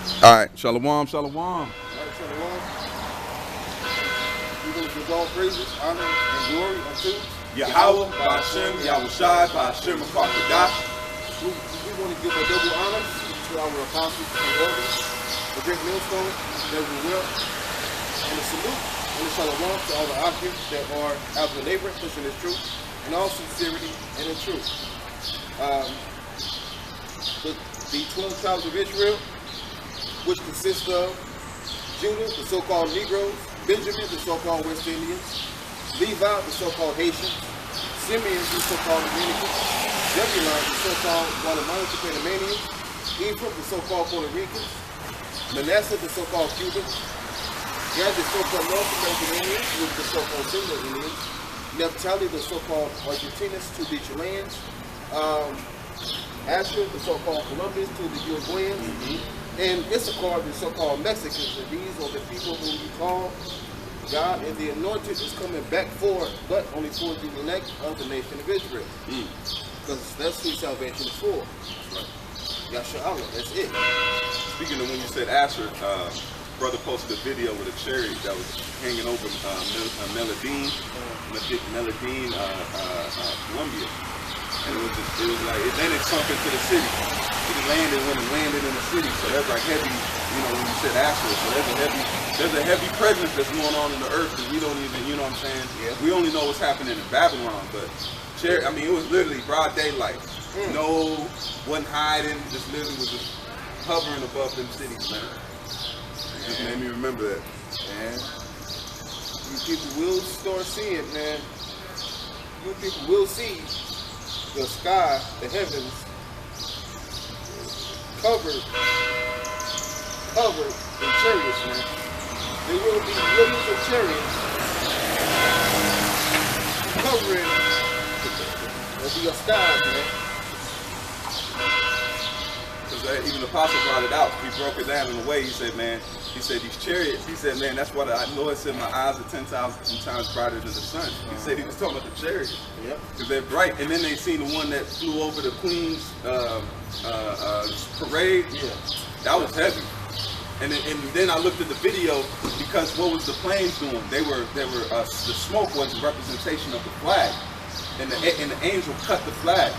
All right, shalom, shalom. All right, shalom. We're going to give all praises, honor, and glory unto Yahweh, Ba'ashem, Yahushai, Ba'ashem, Rakakadash. we want to give a double honor to our apostles and elders, the great millstone, that we will, and a salute and a shalom to all the occupants that are out the labor, pushing the truth, in all sincerity and in truth. The 12 tribes of Israel, which consist of Judah, the so-called Negroes, Benjamin, the so-called West Indians, Levi, the so-called Haitians, Simeon, the so-called Dominicans, Zebulon, the so-called Guatemalan Panamanians, Ephraim, the so-called Puerto Ricans, Manasseh, the so-called Cubans, Gad, the so-called North American Indians, with the so-called Single Indians, Naphtali, the so-called Argentinians, to the Chileans, Asher, the so-called Colombians, to the Uruguayans, and Issachar, the so-called Mexicans. And these are the people whom you call God, and the anointed is coming back for, but only for the elect of the nation of Israel. Because that's who salvation is for. Right. Yahshua Allah, that's it. Speaking of when you said Asher, brother posted a video with a chariot that was hanging over Meladine, Colombia. And it was like, then it sunk into the city. It landed when it landed in the city. So that's like heavy, when you said Asher. So there's a heavy presence that's going on in the earth that we don't even, you know what I'm saying? Yeah. We only know what's happening in Babylon, but it was literally broad daylight. No, wasn't hiding, just literally was just hovering above them cities, man. It just made me remember that. Man, you people will start seeing, man. You people will see the sky, the heavens, covered in chariots, man. There will be millions of chariots covering the skies, man. Because even the apostle brought it out. He broke it down in a way. He said, these chariots, he said, man, that's why the Lord said my eyes are 10,000 times brighter than the sun. He said he was talking about the chariots. Yep. Because they're bright. And then they seen the one that flew over the Queen's parade. Yeah. That was heavy. And then I looked at the video because what was the planes doing? The smoke was a representation of the flag. And the angel cut the flag.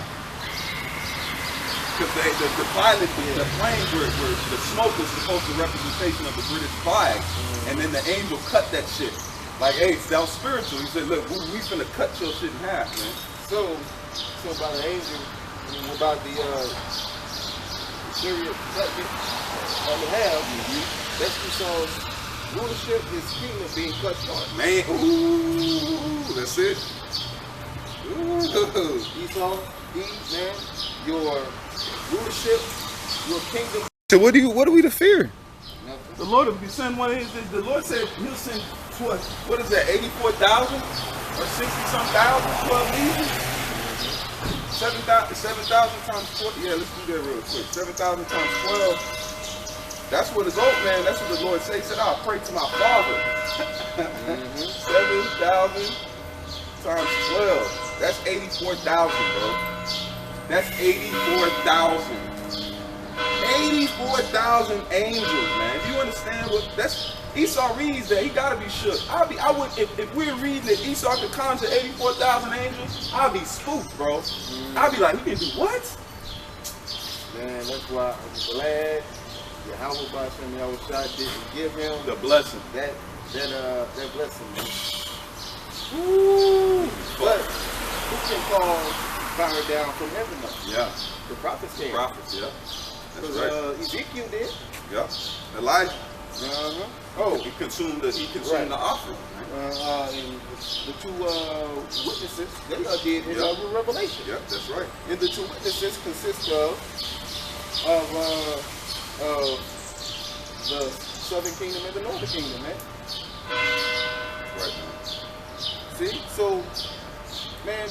Because the planes were, the smoke was supposed to representation of the British flag, and then the angel cut that shit. Like, hey, that was spiritual. He said, look, we finna cut your shit in half, man. So by the angel, about the chariot cutting on the half, that's because rulership is kingdom being cut short. Man, ooh, that's it. Ooh. Esau, man, your rulership, your kingdom. So what are we to fear? Nothing. The Lord will send one of his. The Lord said he'll send what is that? 84,000 or 60-some thousand, 12 legions. 7,000 times 40. Yeah, let's do that real quick. 7,000 times 12. That's what it's old, man. That's what the Lord said. He said, I'll pray to my Father. 7,000 times 12. That's 84,000, bro. That's 84,000. 84,000 angels, man. If you understand what that's, Esau reads that, he gotta be shook. If we're reading that Esau could conjure 84,000 angels, I'd be spooked, bro. I'd be like, he can do what? Man, that's why I'm glad Yahweh Ba'ashem Yahushua didn't give him The blessing. that blessing, man. Woo! But who can call fire down from heaven though? Yeah. The prophets can. Prophets, yeah. That's Because right. Ezekiel did. Yeah. Elijah. Oh, He consumed the Right. offering. and the two witnesses, they did in Revelation. Yeah, that's right. And the two witnesses consist of the southern kingdom and the northern kingdom, man. Right, man. See? So, man,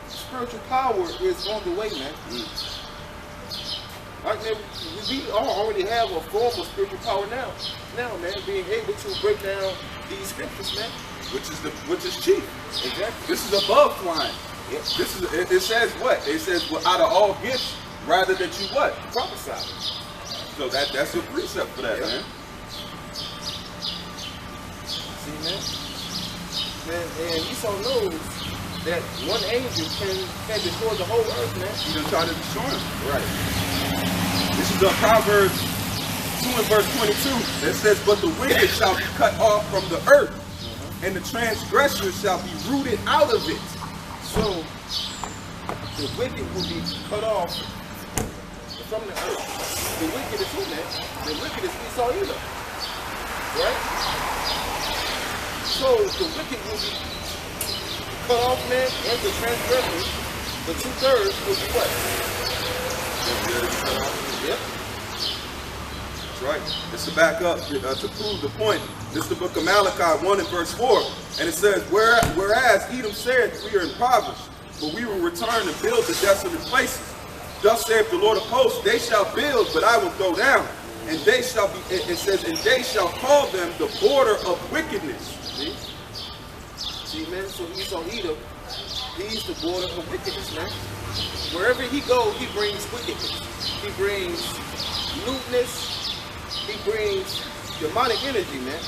spiritual power is on the way, man. Right now, we already have a form of spiritual power now. Now, man, being able to break down these scriptures, man. Which is chief. Exactly. This is above flying. Yep. It says what? It says, well, out of all gifts, rather that you what? Prophesy. So that's your precept for that, man. See, man? And Esau knows that one angel can destroy the whole earth, man. He's gonna try to destroy him. Right. This is Proverbs 2 and verse 22. That says, but the wicked shall be cut off from the earth, and the transgressor shall be rooted out of it. So the wicked will be cut off from the earth. The wicked is who, man? The wicked is Esau Edom. Right? So the wicked will be cut off, man, and the transgressors, the 2/3 will be what? Yep. That's right. It's to back up, to prove the point. This is the book of Malachi 1 and verse 4. And it says, whereas Edom said, we are impoverished, but we will return and build the desolate places. Thus saith the Lord of hosts, they shall build, but I will throw down. And they shall be, it says, and they shall call them the border of wickedness. See, man, so Esau Edom, he's the border of wickedness, man. Wherever he goes, he brings wickedness. He brings lewdness. He brings demonic energy, man.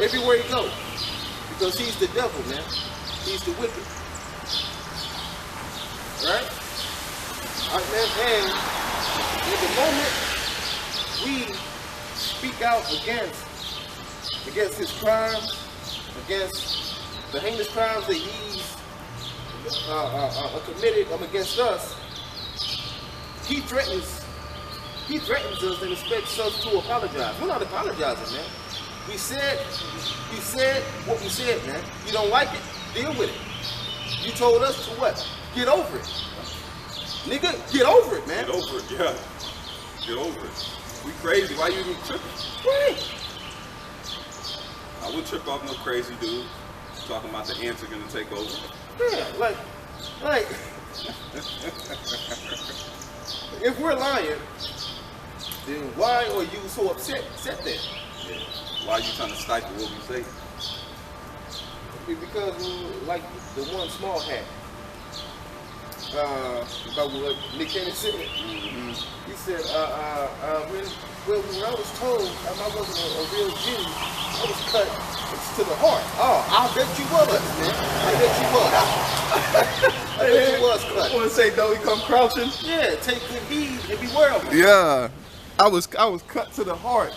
Everywhere he goes. Because he's the devil, man. He's the wicked. Right? Man, and in the moment we speak out against his crimes, against the heinous crimes that he's committed against us, he threatens us and expects us to apologize. We're not apologizing, man. We said what we said, man. You don't like it? Deal with it. You told us to what? Get over it. Nigga, get over it, man. Get over it, yeah. Get over it. We crazy. Why you even tripping? Right. I wouldn't trip off no crazy dude talking about the ants are gonna take over. Yeah, like if we're lying, then why are you so upset then? Yeah. Why are you trying to stifle what we say? Because like the one small hat. About what Nick Cannon said. He said, when I was told I wasn't a real Jew, I was cut to the heart. Oh, I bet you was, man. I bet you was cut. I want to say, though, he come crouching. Yeah, take good heed and beware of it. Yeah, I was cut to the heart.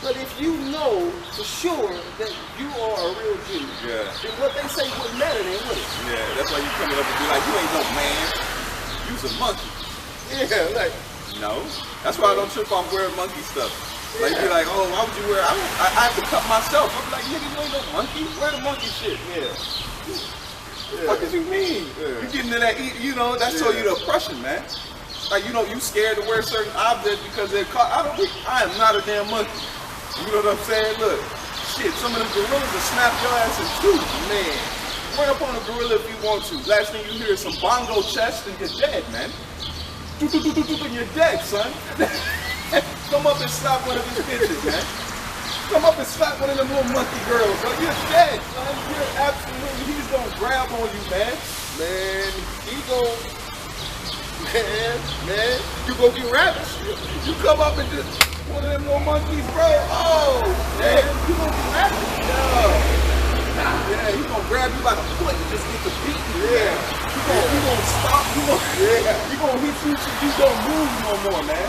But if you know for sure that you are a real Jew, then what they say wouldn't matter then, would it? Yeah, that's why you coming up and be like, you ain't no man, you's a monkey. Yeah, like. No, that's why I don't trip on wearing monkey stuff. Like, you be like, oh, why would you wear, I have to cut myself. I'm like, nigga, you ain't no monkey, wear the monkey shit. Yeah. What did you mean? You getting to that, you know, that's so you the oppression, man. Like, you know, you scared to wear certain objects because they're caught. I am not a damn monkey. You know what I'm saying? Look, shit, some of them gorillas will snap your ass in two, man. Run up on a gorilla if you want to. Last thing you hear is some bongo chest and you're dead, man. And you're dead, son. Come up and slap one of these bitches, man. Come up and slap one of them little monkey girls, bro. You're dead, son. You're absolutely, he's gonna grab on you, man. Man, he's gonna... Man, you gonna get ravished. You come up and just one of them little monkeys, bro. Oh, man, you gonna get ravished. Yeah, he gonna grab you by the foot and just get the beat. Yeah, he gonna stop. He gonna hit you so you don't move no more, man.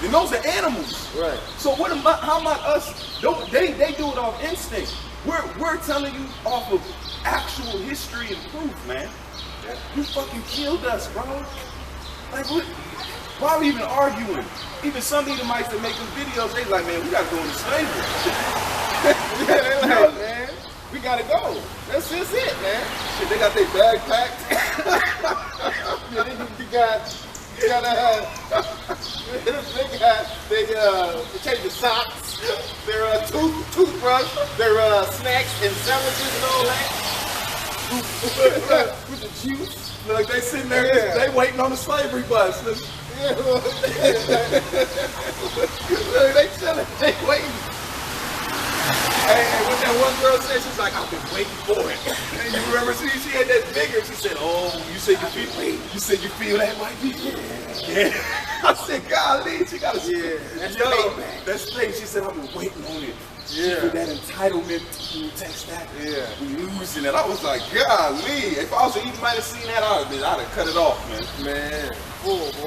And those are animals. Right. So what about how about us? They do it off instinct. We're telling you off of actual history and proof, man. You fucking killed us, bro. Like, what? Why are we even arguing? Even some Edomites that make them videos, they like, man, we gotta go into slavery. Yeah, they like, man, we gotta go. That's just it, man. Shit, they got their bag packed. Yeah, they change the socks, their toothbrush, their snacks and sandwiches and all that. With the juice. Look, they sitting there, they waiting on the slavery bus. Look, they chilling, they waiting. Hey, what that one girl said, she's like, I've been waiting for it. And you remember she had that bigger. She said, oh, you said you feel that white people? Yeah. I said, golly, she got a that's yo, payback. that's thing. She said, I've been waiting on it. Yeah. With that entitlement to text that. Yeah. We losing it. I was like, golly. If I was to even might have seen that, I'd have cut it off, man. Man.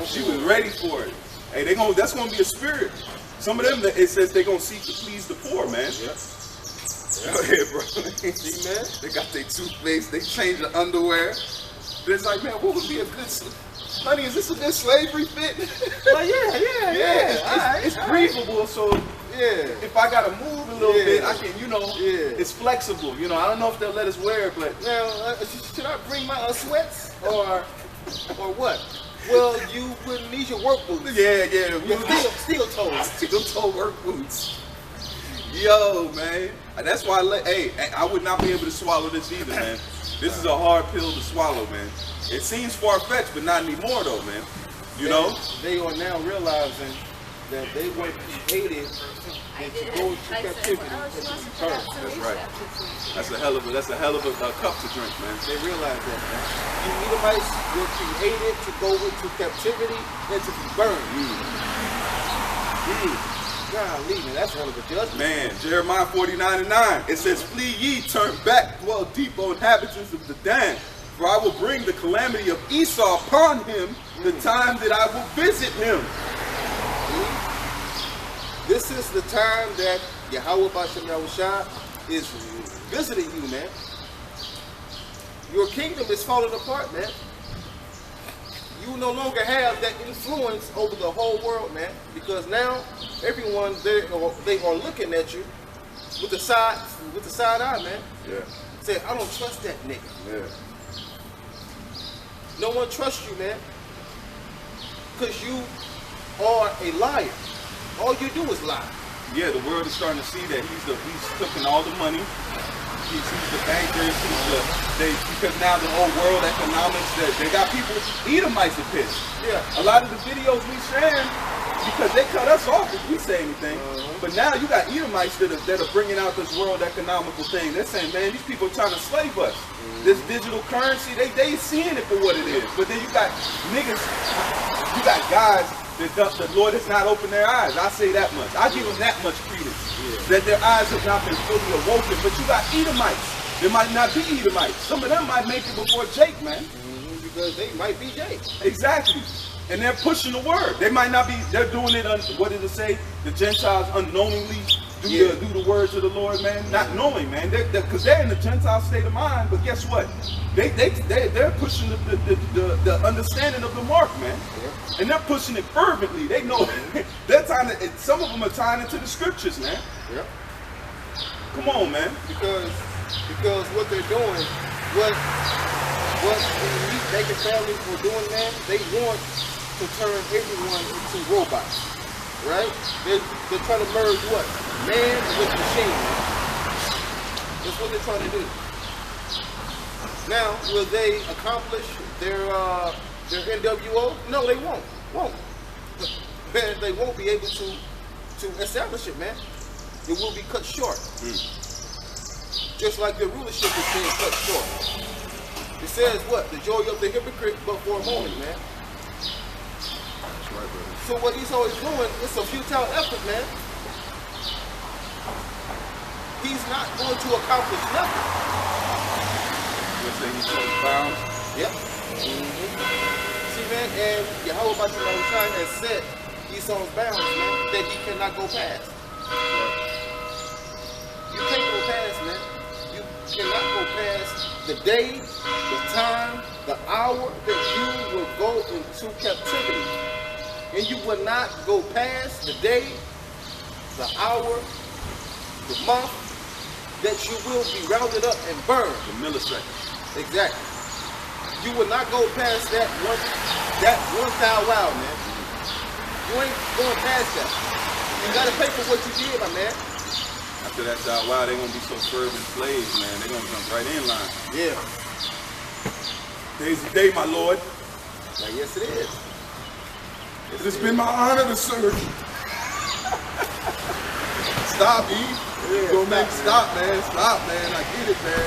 She was ready for it. Hey, that's gonna be a spirit. Some of them, it says they're gonna seek to please the poor, man. Yep. Go ahead, bro. See, man? They got their toothpaste, they change the underwear. But it's like, man, what would be a good, honey, is this a good slavery fit? Well, yeah. It's breathable, so if I gotta move a little bit, I can, it's flexible. I don't know if they'll let us wear it, but. Now, should I bring my sweats or what? Well, you would need your work boots. Yeah. Steel toes. Steel toe work boots. Yo, man. That's why I would not be able to swallow this either, man. This is a hard pill to swallow, man. It seems far-fetched, but not anymore, though, man. You know? They are now realizing that they were created and to go to captivity and to return. That's right. That's a hell of a cup to drink, man. They realize that, man. You Edomites were created to go into captivity and to be burned. Golly, man, that's a hell of a judgment. Man, Jeremiah 49:9. It says, flee ye, turn back, dwell deep, O inhabitants of the Dan. For I will bring the calamity of Esau upon him, the time that I will visit him. This is the time that Yahweh Bashem Yahushua is visiting you, man. Your kingdom is falling apart, man. You no longer have that influence over the whole world, man. Because now everyone they are looking at you with the side eye, man. Yeah. Say, I don't trust that nigga. Yeah. No one trusts you, man. Because you are a liar. All you do is lie. Yeah, the world is starting to see that he's taking all the money. He's the bankers. Because now the whole world economics, they got people, Edomites are pissed. Yeah. A lot of the videos we sharing, because they cut us off if we say anything. But now you got Edomites that are bringing out this world economical thing. They're saying, man, these people are trying to slave us. This digital currency, they seeing it for what it is. But then you got niggas, you got guys that the Lord has not opened their eyes. I say that much. I give them that much credence. That their eyes have not been fully awoken. But you got Edomites. There might not be Edomites. Some of them might make it before Jake, man. Because they might be Jake. Exactly. And they're pushing the word. They might not be, they're doing it, what did it say? The Gentiles unknowingly do the words of the Lord, man. Not knowing, man. Because they're in the Gentile state of mind. But guess what? They're pushing the understanding of the mark, man. And they're pushing it fervently. They know they're tying it, some of them are tying it to the scriptures, man. Come on, man. Because what they're doing, what the elite making families are doing, man, they want to turn everyone into robots, right? They're trying to merge what? Man with machine. That's what they're trying to do. Now, will they accomplish their NWO? No, they won't. Man, they won't be able to establish it, man. It will be cut short. Just like the rulership is being cut short. It says what? The joy of the hypocrite but for a moment, man. That's right, brother. So what he's always doing, it's a futile effort, man. He's not going to accomplish nothing. You're saying he's so bound? Yep. See, man, and Yahweh Bashem Yahushua has set Esau's bounds, man, that he cannot go past. You can't go past, man. You cannot go past the day, the time, the hour that you will go into captivity. And you will not go past the day, the hour, the month that you will be rounded up and burned. The milliseconds. Exactly. You will not go past that one thou wow, man. You ain't going past that. You gotta pay for what you did, my man. After that out loud, they're gonna be so fervent slaves, man. They're gonna jump right in line. Yeah. Today's the day, my Lord. Now, yes, it is. It has been my honor to serve you. Stop, Eve. You gonna make stop, man. Stop, man. I get it, man.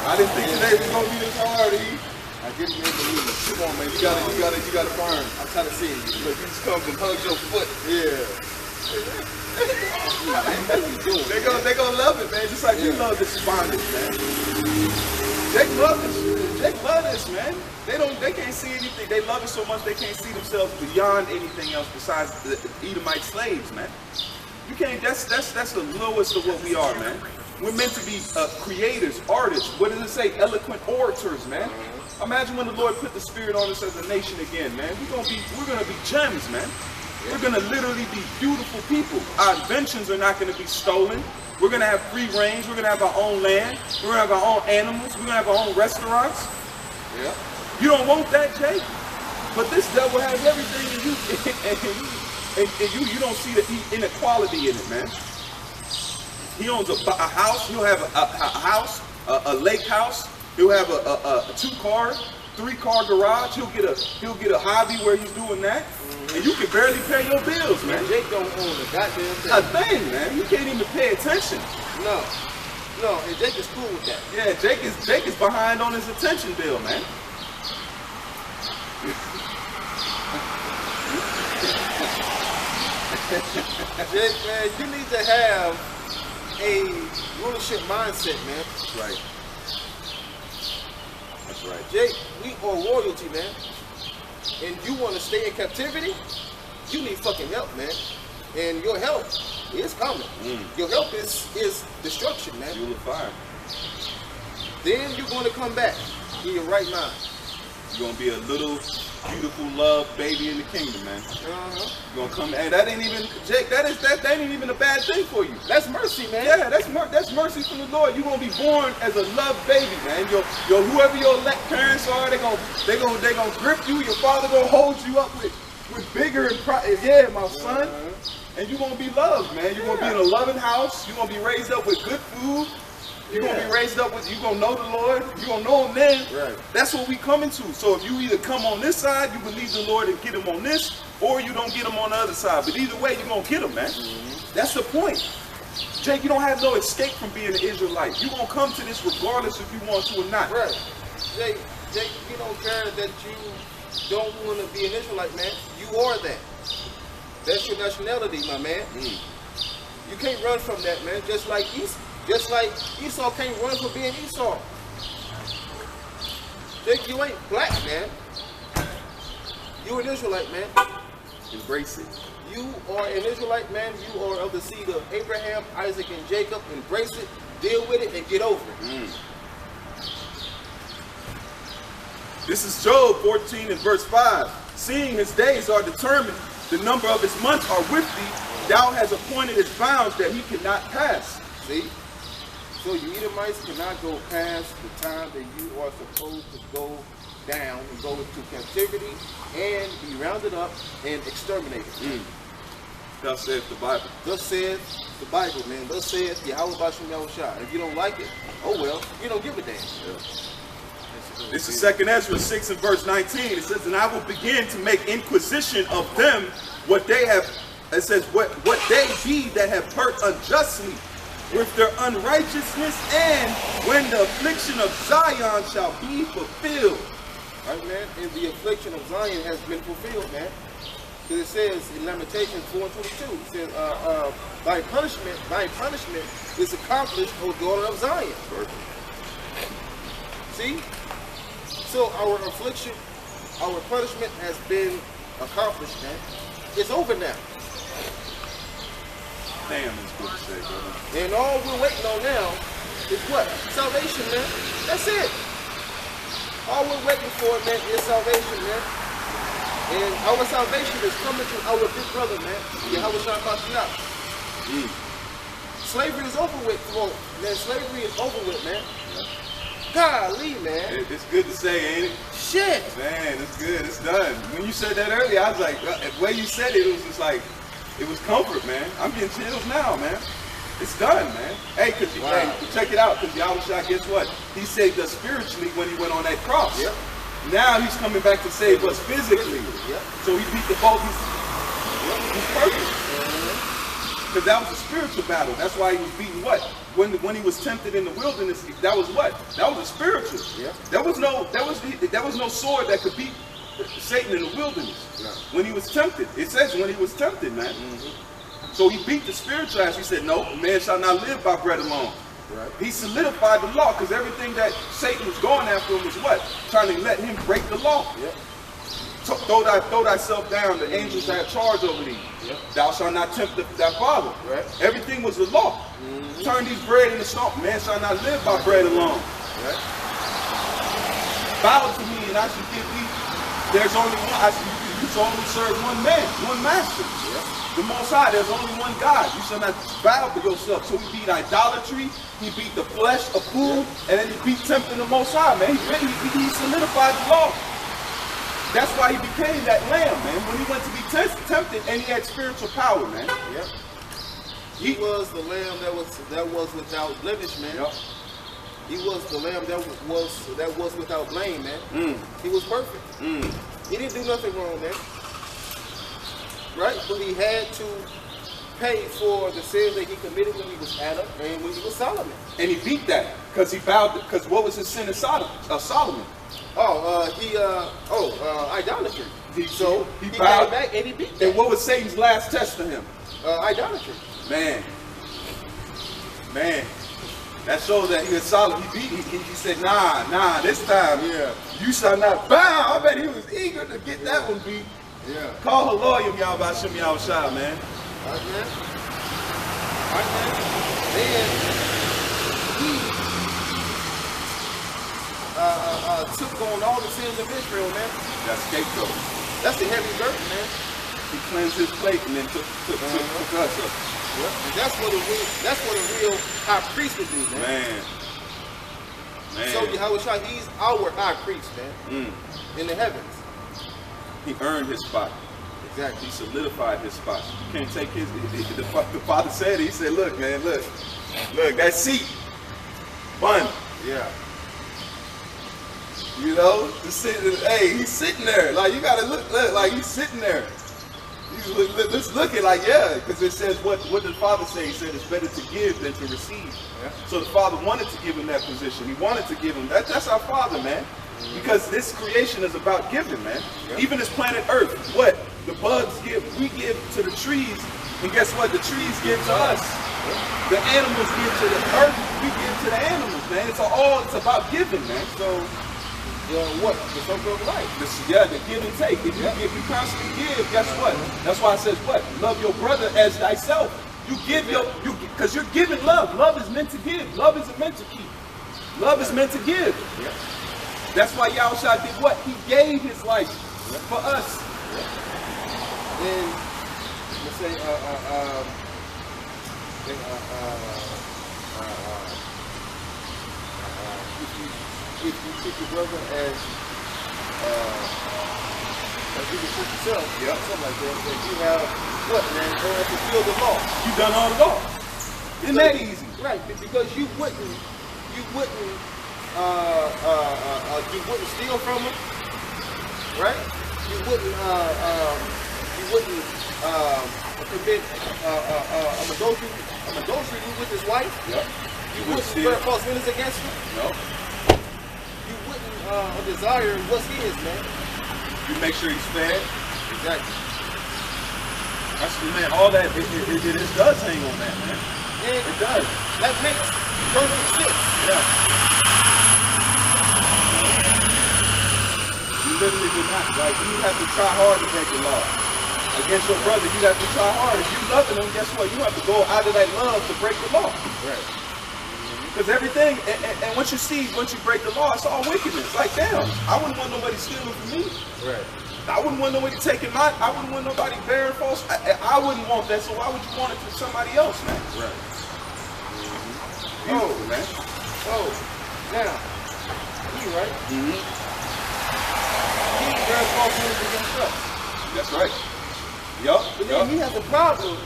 I didn't think today was gonna be this hard, E. I get it, man. Believe it. Come on, man. You gotta burn. I'm trying to see it. Look, you just come and hug your foot. Yeah. They gonna love it, man. Just like we love this bondage, man. Jake love this. Jake love this, man. They can't see anything. They love it so much they can't see themselves beyond anything else besides the Edomite slaves, man. You can't. That's the lowest of what we are, man. We're meant to be creators, artists. What does it say? Eloquent orators, man. Imagine when the Lord put the Spirit on us as a nation again, man. We're gonna be gems, man. We're gonna literally be beautiful people. Our inventions are not gonna be stolen. We're gonna have free range. We're gonna have our own land. We're gonna have our own animals. We're gonna have our own restaurants. Yeah. You don't want that, Jake? But this devil has everything, and you don't see the inequality in it, man. He owns a house. He'll have a house, a lake house. He'll have a 2-car, 3-car garage. He'll get a hobby where he's doing that, and you can barely pay your bills, man. Jake don't own a goddamn thing. A thing, man. You can't even pay attention. No, and Jake is cool with that. Yeah, Jake is behind on his attention bill, man. Jake, man, you need to have a rulership mindset, man. That's right. That's right. Jake, we are royalty, man. And you want to stay in captivity? You need fucking help, man. And your help is coming. Your help is destruction, man. Fuel of fire. Then you're going to come back in your right mind. You're gonna be a little beautiful love baby in the kingdom, man. You're gonna come, and that ain't even, Jake. That ain't even a bad thing for you. That's mercy, man. Yeah, that's mercy from the Lord. You're gonna be born as a loved baby, man. Your whoever your elect parents are, they gonna grip you. Your father gonna hold you up with bigger and pride. Yeah, my son. And you're gonna be loved, man. You're gonna be in a loving house. You're gonna be raised up with good food. You're gonna be raised up with, you're gonna know the Lord, you're gonna know him then. Right. That's what we coming to. So if you either come on this side, you believe the Lord and get him on this, or you don't get him on the other side. But either way, you're gonna get him, man. That's the point. Jake, you don't have no escape from being an Israelite. You're gonna come to this regardless if you want to or not. Right. Jake, you don't care that you don't want to be an Israelite, man. You are that. That's your nationality, my man. You can't run from that, man. Just like Esau can't run from being Esau. Jake, you ain't black, man. You an Israelite, man. Embrace it. You are an Israelite, man. You are of the seed of Abraham, Isaac, and Jacob. Embrace it, deal with it, and get over it. This is Job 14 and verse 5. Seeing his days are determined, the number of his months are with thee. Thou hast appointed his bounds that he cannot pass. See? So you Edomites cannot go past the time that you are supposed to go down and go into captivity and be rounded up and exterminated. Thus saith the Bible. Thus saith the Bible, man. Thus saith Yahweh Bashim Yahushua. If you don't like it, oh well, you don't give a damn. This is 2nd Ezra 6 and verse 19. It says, and I will begin to make inquisition of them what they have, it says, what they be that have hurt unjustly with their unrighteousness, and when the affliction of Zion shall be fulfilled. Right, man? And the affliction of Zion has been fulfilled, man. Because it says in Lamentations 4 and 22, it says, thy punishment is accomplished, O daughter of Zion. See? So our affliction, our punishment has been accomplished, man. It's over now. Damn, it's good to say, brother. And all we're waiting on now is what? Salvation, man. That's it. All we're waiting for, man, is salvation, man. And our salvation is coming through our big brother, man. Yahweh Shah Mashiach. Slavery is over with, folks. Man, slavery is over with, man. Golly, man. It's good to say, ain't it? Shit. Man, it's good. It's done. When you said that earlier, I was like, the way you said it, it was just like, it was comfort, man. I'm getting chills now, man. It's done, man. Hey, hey, check it out, because Yahushua, guess what? He saved us spiritually when he went on that cross. Yep. Now he's coming back to save us physically. Yep. So he beat the boat. He's perfect. Because that was a spiritual battle. That's why he was beating what? When he was tempted in the wilderness, that was what? That was a spiritual. Yeah. There was no sword that could beat Satan in the wilderness. Yeah. When he was tempted. It says when he was tempted, man. So he beat the spiritual ass. He said, no, man shall not live by bread alone. Right. He solidified the law, because everything that Satan was going after him was what? Trying to let him break the law. Yep. So throw thyself down, the angels have charge over thee. Yep. Thou shalt not tempt thy father. Right. Everything was the law. Turn these bread into stone. Man shall not live by bread alone. Right. Bow to me and I shall give thee. There's only one. You shall only serve one man, one master. Yep. The Most High, there's only one God. You shall not bow to yourself. So he beat idolatry, he beat the flesh of food, and then he beat tempting the Most High, man. He solidified the law. That's why he became that lamb, man. When he went to be tempted, and he had spiritual power, man. Yep. He was the lamb that was without blemish, man. Yep. He was the lamb that was without blame, man. He was perfect. He didn't do nothing wrong, man. Right? But he had to pay for the sins that he committed when he was Adam and when he was Solomon. And he beat that because he bowed. Because what was his sin in Solomon? Idolatry. So he came bowed back and he beat that. And what was Satan's last test to him? Idolatry. Man. That shows that he was solid. He said, nah, this time, you shall not bow. I bet he was eager to get that one beat. Yeah. Call Haloyim Yahweh Shai, man. Right, man. Then he took on all the sins of Israel, man. That's scapegoat. That's the heavy burden, man. He cleansed his plate and then took us up. Yep. And that's what a real high priest would do, man. So Yahweh Shai, he's our high priest, man. In the heavens. He earned his spot. Exactly. He solidified his spot. You can't take his. The Father said, he said, look, man, look, that seat, fun. Yeah. You know, hey, he's sitting there. Like, you gotta look like he's sitting there. He's looking like, yeah, because it says what did the Father say? He said it's better to give than to receive. Yeah. So the Father wanted to give him that position. He wanted to give him that. That's our Father, man. Because this creation is about giving, man. Yeah. Even this planet Earth, what the bugs give, we give to the trees, and guess what? The trees give to us. The animals give to the earth, we give to the animals, man. It's about giving, man. So. What? The circle of life. The give and take. If you constantly give, guess what? That's why it says what? Love your brother as thyself. You give because you're giving love. Love is meant to give. Love isn't meant to keep. Love is meant to give. Yeah. That's why Yahushua did what? He gave his life for us. Then let's say if you treat your brother as you can treat yourself, something like that, then you have what, man? Fulfill the law. You done all the law. Isn't that easy? Right, because you wouldn't steal from him, right? You wouldn't commit adultery with his wife. Yep. You wouldn't swear false witness against him. No. You wouldn't desire what's his, man. You make sure he's fed. Exactly. That's man. All that it does hang on that, man. And it does. That makes perfect sense. Yeah. You literally do not. Like, you have to try hard to break the law. Against your brother, you have to try hard. If you loving him, guess what? You have to go out of that love to break the law. Right. Because everything, and once you break the law, it's all wickedness. Like, damn, I wouldn't want nobody stealing from me. Right. I wouldn't want nobody taking I wouldn't want nobody bearing false. I wouldn't want that, so why would you want it to somebody else, man? Right. Oh, man. Oh, now, he right? He bears false witness against us. That's right. Yup. But then he has a problem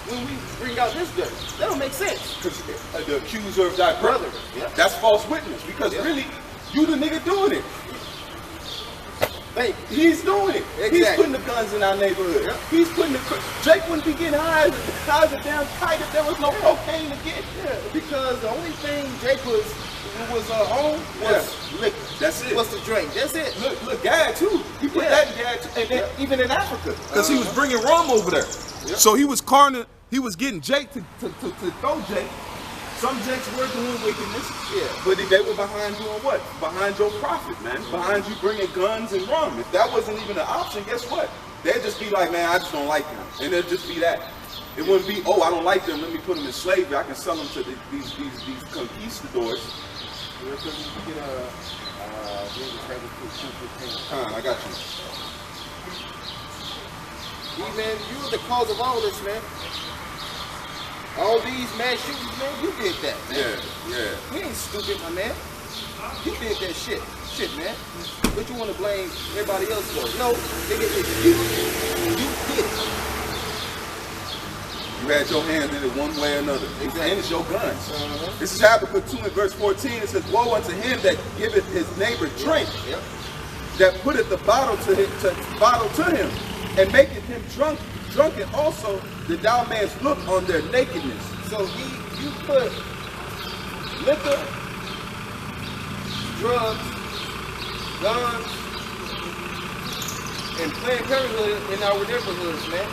when we bring out this dirt. That don't make sense. Because the accuser of thy brother, that's false witness. Because really, you the nigga doing it. Thank you. He's doing it. Exactly. He's putting the guns in our neighborhood. Yep. He's putting the. Jake wouldn't be getting high as a damn kite if there was no cocaine to get. Yeah, because the only thing Jake was on was liquor. That's it. What's the drink? That's it. Look, Gad too. He put that in Gad too, and then even in Africa, because he was bringing rum over there. So he was getting Jake to throw Jake. Some Jakes were doing wickedness, but they were behind doing what? Behind your profit, man. Behind you bringing guns and rum. If that wasn't even an option, guess what? They'd just be like, man, I just don't like them, and it'd just be that. It wouldn't be, oh, I don't like them. Let me put them in slavery. I can sell them to these conquistadors. I got you. Man, you were the cause of all this, man. All these mass shootings, man, you did that, man. Yeah. You ain't stupid, my man. You did that shit, man. But you want to blame everybody else for it. No, nigga, it's you. You did it. You had your hand in it one way or another. Exactly. And it's your guns. This is Habakkuk 2 and verse 14. It says, woe unto him that giveth his neighbor drink, that putteth the bottle to him, and maketh him drunken also, that thou mayest look on their nakedness. So you put liquor, drugs, guns, and Planned Parenthood in our neighborhoods, man.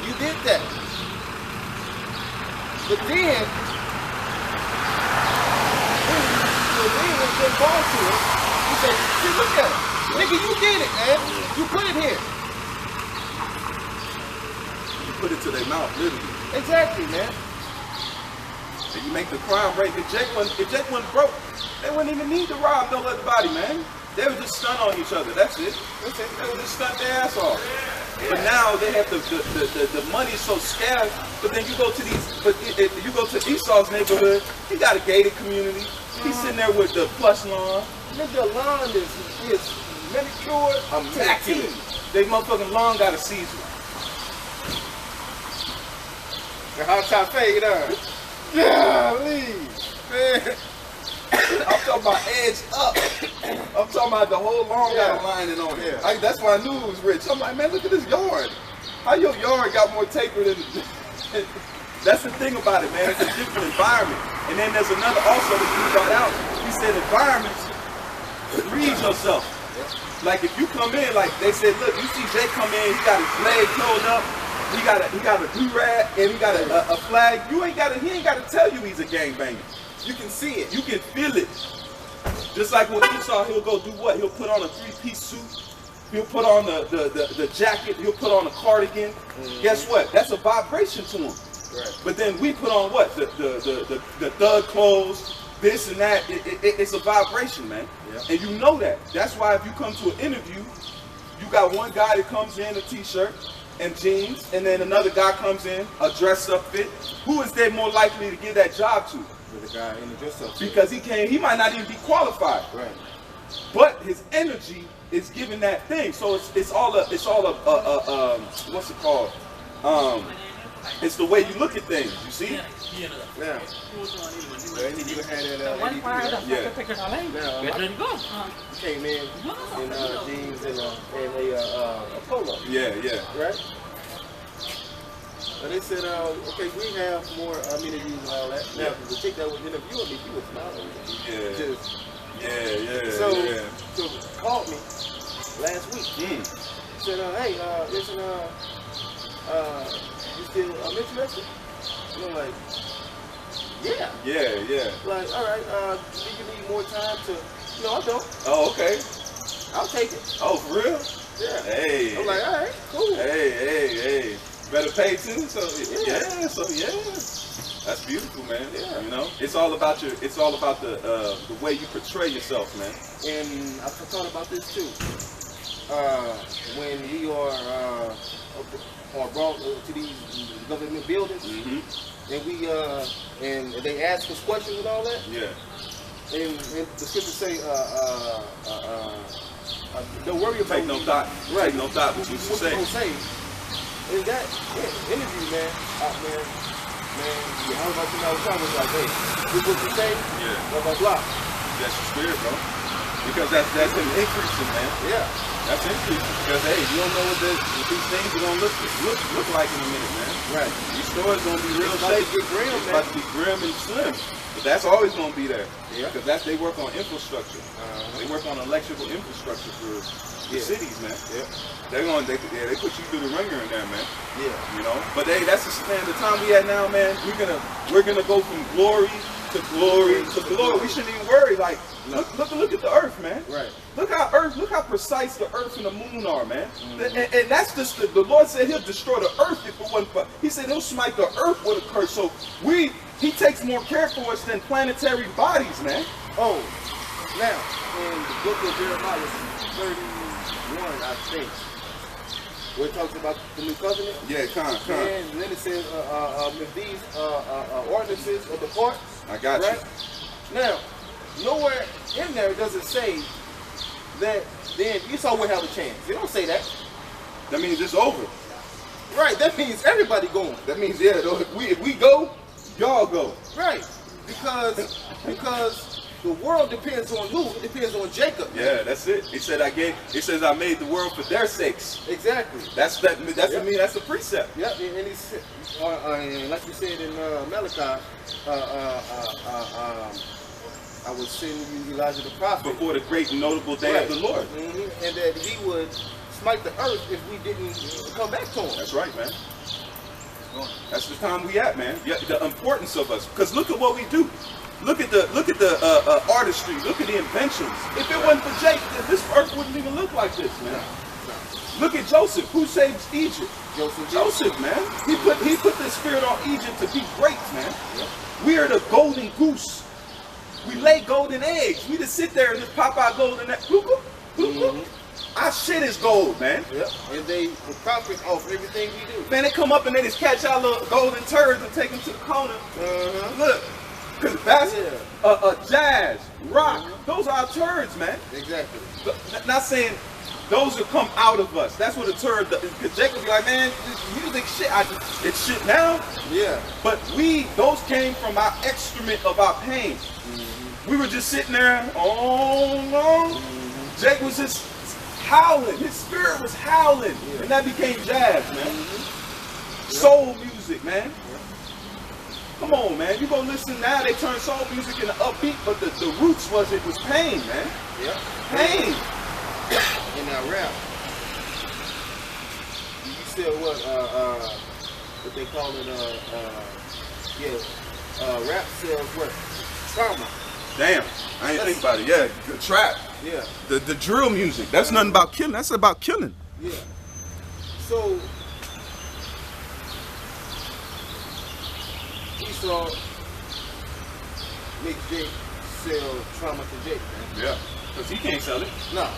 You did that. But then when the ball to it, he said, see, look at it. Nigga, you did it, man. You put it here. You put it to their mouth, literally. Exactly, man. And you make the crime rate. If Jake wasn't broke, they wouldn't even need to rob no other body, man. They would just stunt on each other. That's it. They would just stunt their ass off. But now they have the money is so scarce. But then you go to you go to Esau's neighborhood. He got a gated community. He's sitting there with the plush lawn. Nigga, lawn is manicured, immaculate. They motherfucking lawn got a season. The hot top fade on. Golly, man. I'm talking about edge up. I'm talking about the whole lawn got a lining on it. That's why I knew it was rich. I'm like, man, look at this yard. How your yard got more taper than That's the thing about it, man. It's a different environment. And then there's another also that you brought out. He said environments read yourself. Like if you come in, like they said, look, you see Jay come in, he got his leg curled up, he got a do-rag, and he got a flag. He ain't gotta tell you he's a gangbanger. You can see it, you can feel it. Just like when Esau, he'll go do what? He'll put on a three-piece suit, he'll put on the jacket, he'll put on a cardigan. Guess what? That's a vibration to him. Right. But then we put on what? The thug clothes, this and that. It's a vibration, man. Yeah. And you know that. That's why if you come to an interview, you got one guy that comes in a t-shirt and jeans, and then another guy comes in a dress up fit. Who is they more likely to give that job to? The guy in the dress up fit. Because he might not even be qualified. Right. But his energy is giving that thing. So it's all a what's it called? It's the way you look at things, you see? Yeah. Now, you had that one part of yeah. Now, you go. Came in jeans and a polo. Yeah. Right? And they said, okay, we have more amenities and all that. Now, the chick that was interviewing me, she was smiling. So called me last week. Said, hey, listen, you still interested? And I'm like, yeah. Like, all right, do you need more time to? No, I don't. Oh, okay. I'll take it. Oh, for real? Yeah. Hey. I'm like, all right, cool. Hey. Better pay too. So yeah. That's beautiful, man. Yeah. You know, it's all about the way you portray yourself, man. And I thought about this too. When you are brought to these government buildings, and they ask us questions and all that. Yeah. And the scriptures say, don't worry about take no thought. Right. Take no thought what you say. In that interview, man, I was about to know, I was like, hey, this what you say? Yeah. Blah, blah, blah. That's your spirit, bro. Because that's him increasing, man. Yeah. That's increasing. Because hey, you don't know what these things are gonna look like in a minute, man. Right. These stores gonna be real It's about to shaky. get grim, It's man. about to be grim and slim. But that's always gonna be there. Yeah. Because they work on infrastructure. They work on electrical infrastructure for the cities, man. Yeah. They put you through the ringer in there, man. Yeah. You know. But hey, that's the time we at now, man. We're gonna go from glory to glory to glory. We shouldn't even worry. Like, look at the earth, man. Right. Look how precise the earth and the moon are, man. And that's just the Lord said he'll destroy the earth if it wasn't for. He said he'll smite the earth with a curse. So he takes more care for us than planetary bodies, man. Oh, now in the book of Jeremiah 31, I think, where it talks about the new covenant. Yeah, And then it says if these ordinances of the courts. I got right? You. Now, nowhere in there does it say that then Esau will have a chance. They don't say that. That means it's over. Right. That means everybody going. That means if we go, y'all go. Right. Because the world depends on who? It depends on Jacob. Yeah, that's it. He said it says I made the world for their sakes. Exactly. That's the precept. Yep, and he said, and like we said in Malachi, I will send you Elijah the prophet Before the great and notable day of the Lord. And that he would smite the earth if we didn't come back to him. That's right, man. That's the time we at, man. Yeah, the importance of us. Because look at what we do. Look at the artistry. Look at the inventions. If it wasn't for Jake, this earth wouldn't even look like this, man. Look at Joseph. Who saved Egypt? Joseph, man. He put the spirit on Egypt to be great, man. Yep. We are the golden goose. We lay golden eggs. We just sit there and just pop our golden eggs. Our shit is gold, man. Yep. And they profit off everything we do. Man, they come up and they just catch our little golden turds and take them to the corner. Look, because jazz, rock, those are our turds, man. Exactly. Not saying those will come out of us. That's what a turd does. Because Jake will be like, man, this music shit, it's shit now. Yeah. But those came from our excrement of our pain. We were just sitting there, oh no. Jake was just howling. His spirit was howling. Yeah. And that became jazz, man. Soul music, man. Come on, man. You go listen now, they turn soul music into upbeat, but the roots was pain, man. Yeah. Pain. In that rap. You said what they call it, rap sells what? Trauma. Damn. I ain't think about it. Yeah, the trap. Yeah. The drill music. That's nothing about killing. That's about killing. Yeah. So Esau makes Jake sell trauma to Jake, man. Yeah. Because he can't sell it. No.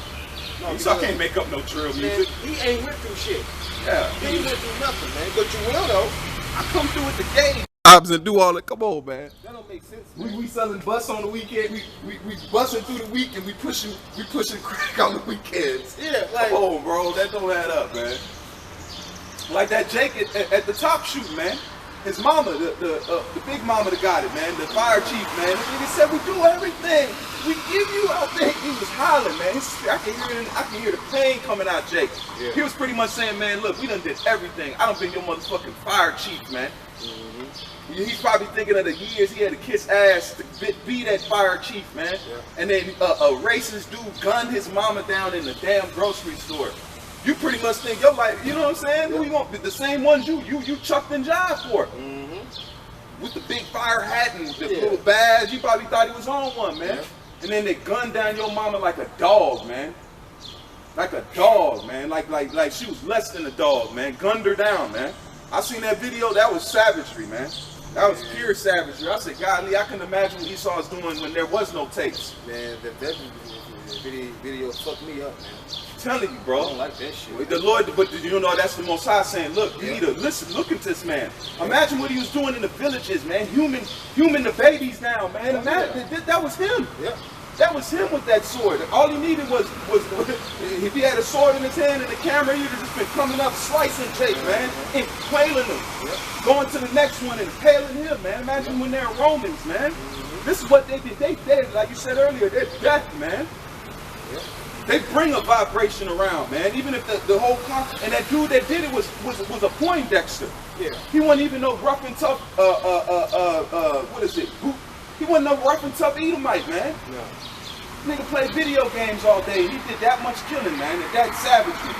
Esau can't make up no drill music. Man, he ain't went through shit. Yeah. He ain't went through nothing, man. But you will though. I come through with the game. And do all that. Come on, man. That don't make sense. Man. We selling bus on the weekend. We busting through the week and we pushing crack on the weekends. Yeah, like, come on, bro. That don't add up, man. Like that Jake at the top shoot, man. His mama, the big mama that got it, man. The fire chief, man. He said we do everything. We give you out there. He was hollering, man. I can hear the pain coming out, Jake. Yeah. He was pretty much saying, man, look, we done did everything. I done been your motherfucking fire chief, man. He's probably thinking of the years he had to kiss ass to be that fire chief, man. Yeah. And then a racist dude gunned his mama down in the damn grocery store. You pretty much think your life, you know what I'm saying? Yeah. Who you want? The same ones you chucked and jived for. With the big fire hat and the little badge, you probably thought he was on one, man. Yeah. And then they gunned down your mama like a dog, man. Like a dog, man. Like she was less than a dog, man. Gunned her down, man. I seen that video. That was savagery, man. That was pure savagery. I said, golly, I can imagine what Esau was doing when there was no tapes. Man, that video fucked me up, man. I'm telling you, bro. I don't like that shit. The Lord, but you know, that's the Most High saying, look, you need to listen, look at this man. Imagine what he was doing in the villages, man. Human the babies now, man. That was him. Yeah. That was him with that sword. All he needed was if he had a sword in his hand and the camera, he'd have just been coming up slicing Jake, man, and impaling him. Yep. Going to the next one and impaling him, man. Imagine when they're Romans, man. This is what they did. They like you said earlier, they're death, man. Yep. They bring a vibration around, man. Even if the whole and that dude that did it was a Poindexter. Yeah. He wasn't even no rough and tough. What is it? He wasn't no rough and tough Edomite, man. No. Nigga played video games all day. He did that much killing, man, at that savagery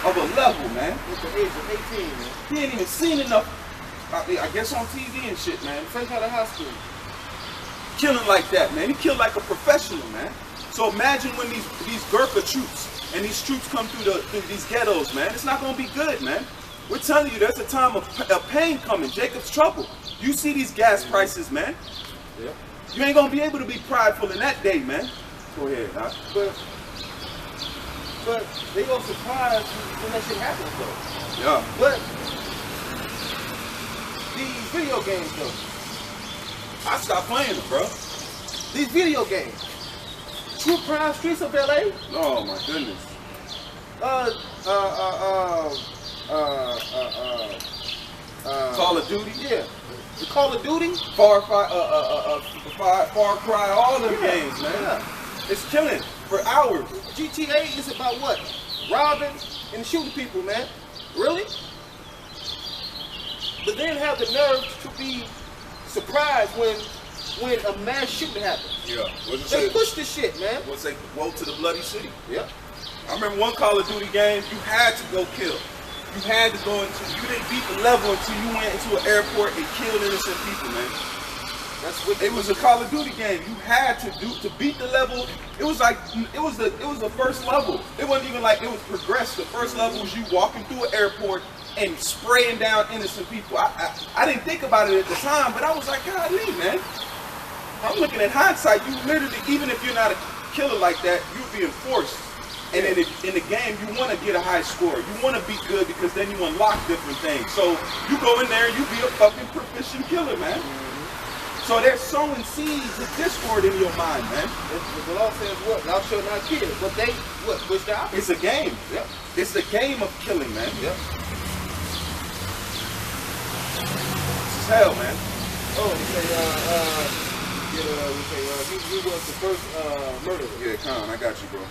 of a level, man. At the age of 18, man. He ain't even seen enough. I guess on TV and shit, man. Fresh out of high school. Killing like that, man. He killed like a professional, man. So imagine when these Gurkha troops and these troops come through these ghettos, man. It's not gonna be good, man. We're telling you, there's a time of pain coming. Jacob's trouble. You see these gas prices, man. Yeah. You ain't gonna be able to be prideful in that day, man. Go ahead, huh? But they gonna surprise when that shit happens, though. Yeah. But these video games, though. I stopped playing them, bro. These video games. True Crime Streets of LA. Oh my goodness. Call of Duty. Yeah. The Call of Duty. Far Cry, all them games, man. Yeah. It's killing for hours. GTA is about what? Robbing and shooting people, man. Really? But then have the nerve to be surprised when a mass shooting happens. Yeah. They push this shit, man. What's say, woe to the bloody city. Yep. I remember one Call of Duty game, you had to go kill. You had to go you didn't beat the level until you went into an airport and killed innocent people, man. That's what it was a Call of Duty game. You had to beat the level. It was like it was the first level. It wasn't even like it was progressed. The first level was you walking through an airport and spraying down innocent people. I didn't think about it at the time, but I was like, golly, man. I'm looking at hindsight. You literally, even if you're not a killer like that, you're being forced. And in the game, you want to get a high score. You want to be good because then you unlock different things. So you go in there and you be a fucking proficient killer, man. So they're sowing seeds of discord in your mind, man. The law says what? Thou shalt not kill. But they, what, push the opposite? It's a game. Yep. It's a game of killing, man. Yep. This is hell, man. Oh, they say, he was the first murderer. Yeah, Con, I got you, bro.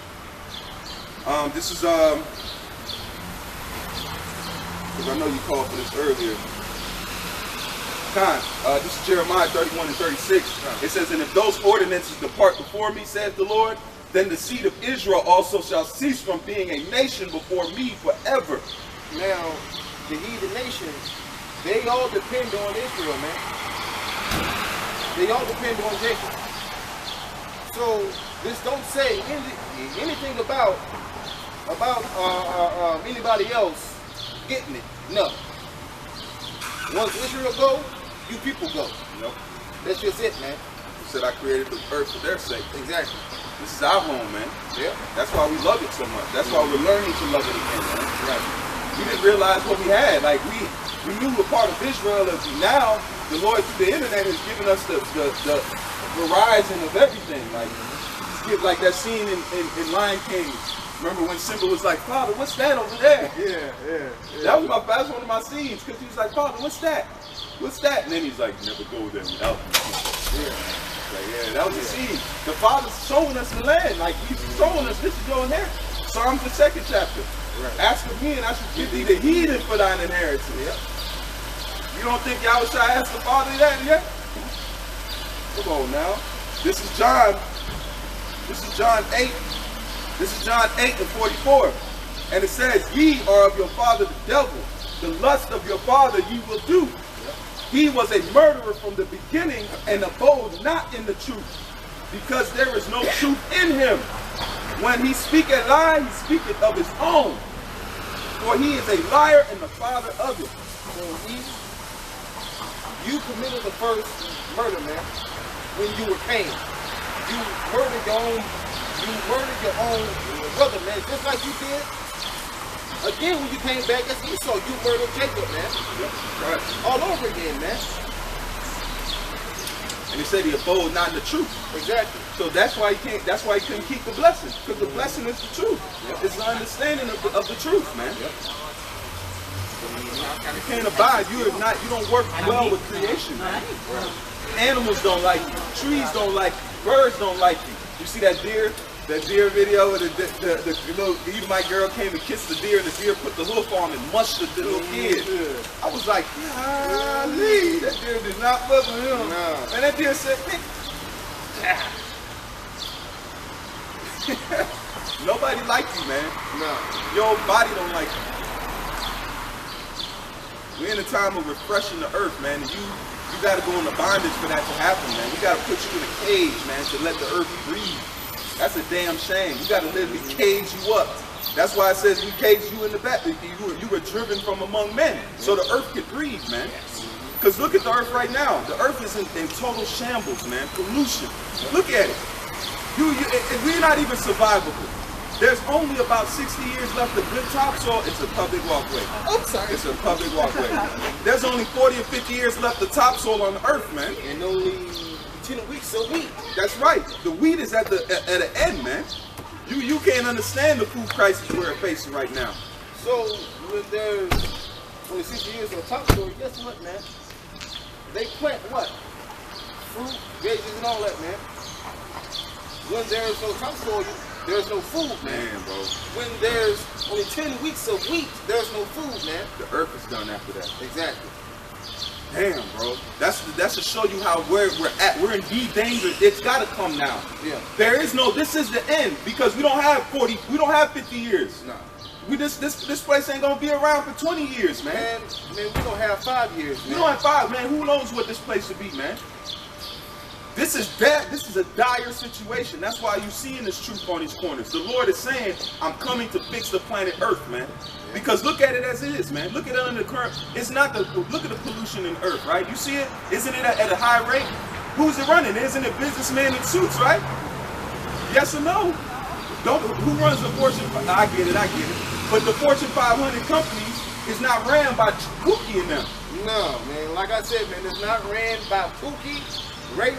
This is, because I know you called for this earlier. Con, this is Jeremiah 31 and 36. It says, and if those ordinances depart before me, saith the Lord, then the seed of Israel also shall cease from being a nation before me forever. Now, the heathen nations, they all depend on Israel, man. They all depend on Jacob. So, this don't say anything about anybody else getting it. No. Once Israel go, you people go. Nope. That's just it, man. He said I created the earth for their sake. Exactly. This is our home, man. Yeah. That's why we love it so much. That's why we're learning to love it again, man. Right. We didn't realize what we had. Like we knew we're part of Israel, and now the Lord through the internet has given us the horizon of everything. Like that scene in Lion King. Remember when Simba was like, Father, what's that over there? Yeah. That was one of my scenes, because he was like, Father, what's that? What's that? And then he's like, never go there without me. Yeah. Like, yeah, that was the scene. The Father's showing us the land. Like, he's showing us this is your inheritance. Psalms the 2nd chapter. Right. Ask of me and I shall give thee the heathen for thine inheritance. Yep. You don't think Yahweh shall ask the Father that yet? Come on now. This is John 8. This is John 8 and 44. And it says, ye are of your father the devil. The lust of your father ye will do. He was a murderer from the beginning and abode not in the truth, because there is no truth in him. When he speaketh lie, he speaketh of his own. For he is a liar and the father of it. So you committed the first murder, man, when you were Cain. You murdered your own brother, man, just like you did. Again, when you came back as Esau, you murdered Jacob, man. Yep. Right. All over again, man. And he said he abode not in the truth. Exactly. So that's why he couldn't keep the blessing, because the blessing is the truth. Yep. It's the understanding of the truth, man. Yep. You can't abide. You don't work well with creation, man. Animals don't like you. Trees don't like you. Birds don't like you. You see that deer? That deer video where the little Edomite girl came and kissed the deer, and the deer put the hoof on and mushed the little kid. I was like, golly, that deer did not fuck with him. No. And that deer said, nobody like you, man. No. Your body don't like you. We're in a time of refreshing the earth, man, and you got to go into bondage for that to happen, man. We got to put you in a cage, man, to let the earth breathe. That's a damn shame. You got to literally cage you up. That's why it says we caged you in the back. You were driven from among men, so the earth could breathe, man. Because look at the earth right now. The earth is in total shambles, man. Pollution. Look at it. We're not even survivable. There's only about 60 years left of good topsoil. It's a public walkway. I'm sorry. It's a public walkway. There's only 40 or 50 years left of topsoil on the earth, man. And only 10 weeks of wheat. That's right. The wheat is at the end, man. You can't understand the food crisis we're facing right now. So when there's only 60 years of topsoil, guess what, man? They plant what? Fruit, veggies, and all that, man. When there's no topsoil, there's no food, man. Man, bro. When there's only 10 weeks of wheat, there's no food, man. The earth is done after that. Exactly. Damn, bro. That's to show you how where we're at. We're in deep danger. It's gotta come now. Yeah. There is no. This is the end because we don't have 40. We don't have 50 years. No. This place ain't gonna be around for 20 years, man. Man, we don't have 5 years, man. We don't have 5, man. Who knows what this place will be, man? This is bad. This is a dire situation. That's why you seeing this truth on these corners. The Lord is saying, I'm coming to fix the planet Earth, man. Because look at it as it is, man. Look at it under the current. It's not the, look at the pollution in Earth, right? You see it? Isn't it at a high rate? Who's it running? Isn't it businessmen in suits, right? Yes or no? Who runs the Fortune? I get it. But the Fortune 500 companies is not ran by Pookie and them. No, man. Like I said, man, it's not ran by Pookie, Ray,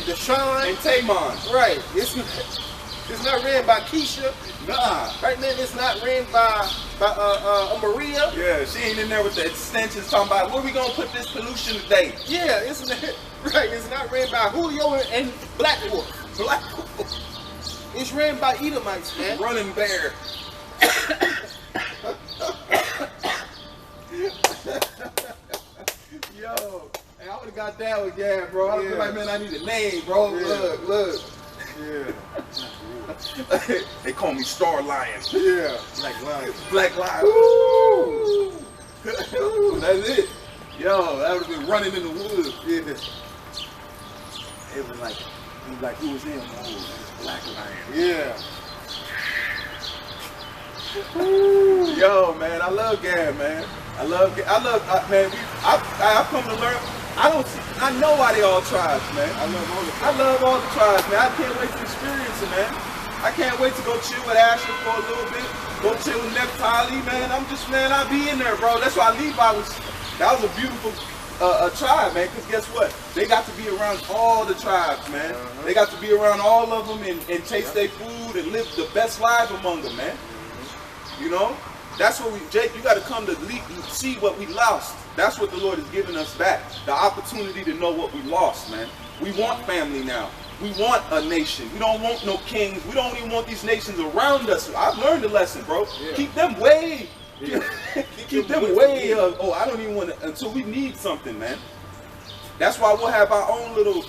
Deshaun, And Taymon. Right. It's not ran by Keisha. Nah. Right, man. It's not ran by Maria. Yeah, she ain't in there with the extensions talking about where we gonna put this pollution today. Yeah, it's not, right. It's not ran by Julio and Black Wolf. Black. It's ran by Edomites, man. Running bear. Yo, hey, I would have got down with Gab, bro. I would have been like, man, I need a name, bro. Yeah. Look. Yeah. They call me Star Lion. Yeah. Black Lion. Woo! That's it. Yo, that would have been running in the woods. Yeah. It was like, who was him? Oh, it's Black Lion. Yeah. Yo, man, I love Gab, man. Man. I've come to learn. I know why they all tribes, man. I love all the tribes, man. I can't wait to experience it, man. I can't wait to go chill with Asher for a little bit. Go chill with Naphtali, man. I'll be in there, bro. That's why Levi that was a beautiful tribe, man. Because guess what? They got to be around all the tribes, man. They got to be around all of them and taste their food and live the best life among them, man. You know? That's what Jake, you got to come to see what we lost. That's what the Lord is giving us back. The opportunity to know what we lost, man. We want family now. We want a nation. We don't want no kings. We don't even want these nations around us. I've learned a lesson, bro. Yeah. Keep them way. Yeah. Keep them way. I don't even want to, until we need something, man. That's why we'll have our own little,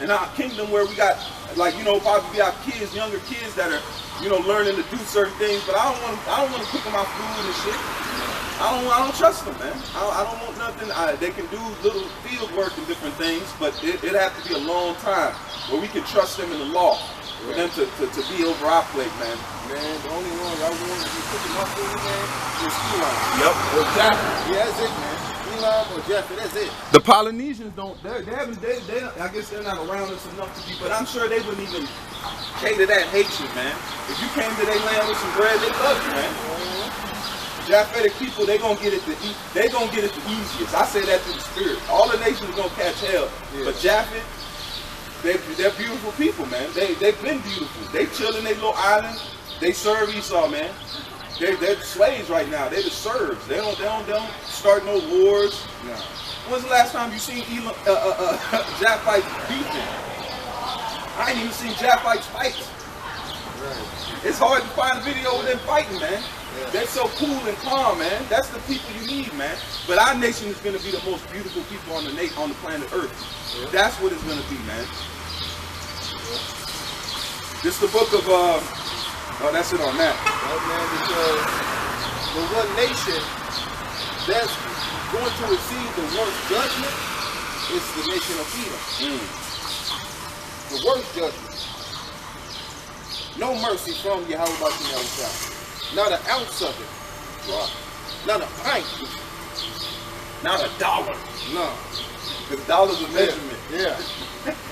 in our kingdom where we got, like, you know, probably our kids, younger kids that are, you know, learning to do certain things, but I don't want to cook them my food and shit. I don't trust them, man. I don't want nothing. They can do little field work and different things, but it have to be a long time where we can trust them in the law for them to be over our plate, man. Man, the only ones I want to be cooking my food, man, is Elon. Yep, exactly. Yeah, that's it, man. Elon or Jeffrey, that's it. The Polynesians don't. They I guess they're not around us enough to be, but I'm sure they wouldn't even cater that hatred, man. If you came to their land with some bread, they love you, man. Japhetic people, they gonna get it the easiest. I say that through the spirit. All the nations are gonna catch hell, but Japhet, they're beautiful people, man. They've been beautiful. They chill in their little island. They serve Esau, man. They're slaves right now. They're the serfs. They don't start no wars. No. When's the last time you seen Japhites beefing? I ain't even seen Japhites fight. It's hard to find a video of them fighting, man. Yeah. They're so cool and calm, man. That's the people you need, man. But our nation is going to be the most beautiful people on the planet Earth. Yeah. That's what it's going to be, man. This the book of, oh, that's it on that. Right, man, because the one nation that's going to receive the worst judgment is the nation of Edom. The worst judgment. No mercy from Yahweh Bashim Yahushua. Not an ounce of it. Wow. Not a pint. Not a dollar. No. Because dollars a measurement. Yeah.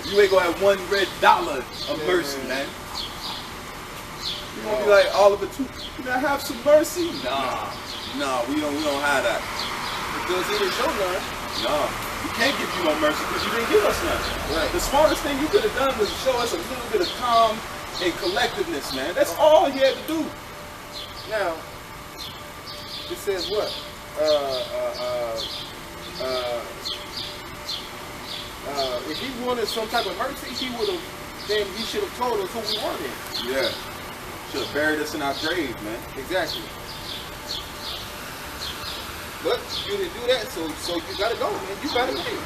You ain't going to have one red dollar of mercy, man. You gonna be like Oliver too. Can I have some mercy? Nah, we don't have that. Because he didn't show none. Nah, we can't give you no mercy because you didn't give us none. Right. The smartest thing you could have done was show us a little bit of calm and collectiveness, man. That's all he had to do. Now, it says what? If he wanted some type of mercy, he should have told us who we were then. Yeah. Should have buried us in our grave, man. Exactly. But you didn't do that, so you gotta go, man. You gotta pay.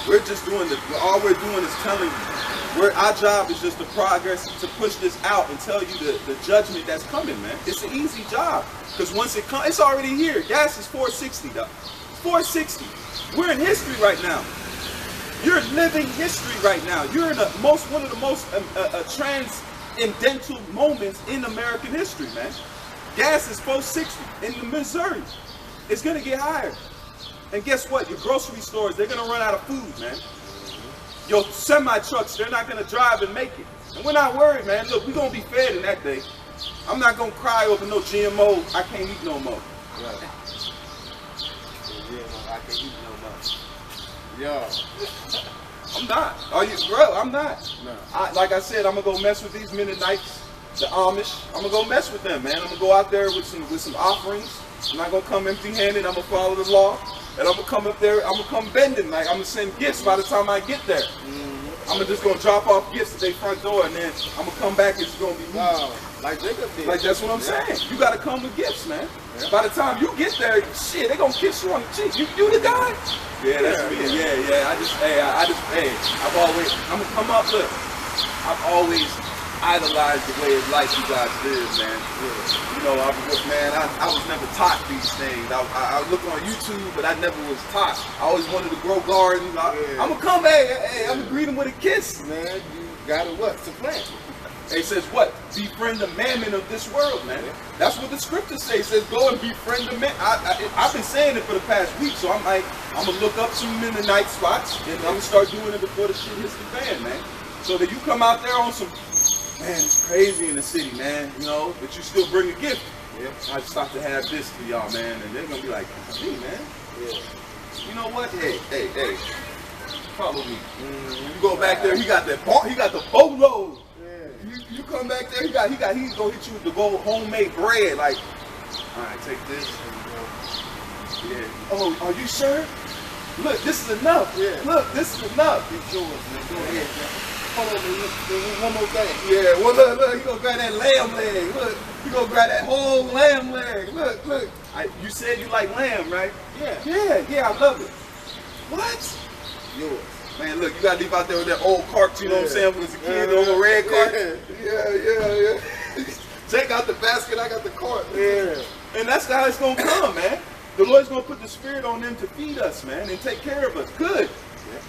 We're just doing all we're doing is telling you. Our job is just to progress, to push this out and tell you the judgment that's coming, man. It's an easy job. Because once it comes, it's already here. Gas is $4.60, though. $4.60. We're in history right now. You're living history right now. You're in one of the most transcendental moments in American history, man. Gas is $4.60 in the Missouri. It's gonna get higher. And guess what? Your grocery stores, they're gonna run out of food, man. Your semi-trucks, they're not gonna drive and make it. And we're not worried, man. Look, we're gonna be fed in that day. I'm not gonna cry over no GMO. I can't eat no more. Right. I can't eat no more. Yeah. I'm not. Are you, bro? I'm not. No. Like I said, I'm gonna go mess with these Mennonites, the Amish. I'm gonna go mess with them, man. I'm gonna go out there with some offerings. I'm not gonna come empty-handed. I'm gonna follow the law, and I'm gonna come up there. I'm gonna come bending. Like I'm gonna send gifts by the time I get there. I'm just gonna drop off gifts at their front door, and then I'm gonna come back. It's gonna be me. Like Jacob did. Like that's what I'm saying. You gotta come with gifts, man. Yeah. By the time you get there, shit, they gonna kiss you on the cheek. You the guy? Yeah, that's me. Yeah. I'm gonna come up. Look, I've always idolized the way of life you guys live, man. Yeah. You know, I was never taught these things. I look on YouTube, but I never was taught. I always wanted to grow gardens. I'm gonna come, hey, I'm gonna greet him with a kiss. Man, you gotta what? Supplant. It says what? Befriend the mammon of this world, man. That's what the scriptures say. It says go and befriend the man. I've been saying it for the past week, so I'm gonna look up some Mennonite spots and I'm gonna start doing it before the shit hits the fan, man. So that you come out there on some, man, it's crazy in the city, man, you know, but you still bring a gift. Yeah. I just have to have this for y'all, man, and they're gonna be like, me, man. Yeah. You know what? Hey. Follow me. You go back there, he got the boatload. You come back there, he's gonna hit you with the gold homemade bread. Like, all right, take this. Yeah. Oh, are you sure? Look, this is enough. Yeah. Look, this is enough. It's yours, man. Go ahead, man. Hold on, man. One more thing. Yeah. Well, look. You gonna grab that lamb leg. Look, you gonna grab that whole lamb leg. Look. You said you like lamb, right? Yeah. Yeah. I love it. What? Yours. Man, look, you gotta leave out there with that old cart, you know what I'm saying, when as a kid, the old red cart. Yeah. Take out the basket, I got the cart. Yeah. And that's how it's gonna come, man. The Lord's gonna put the spirit on them to feed us, man, and take care of us. Good.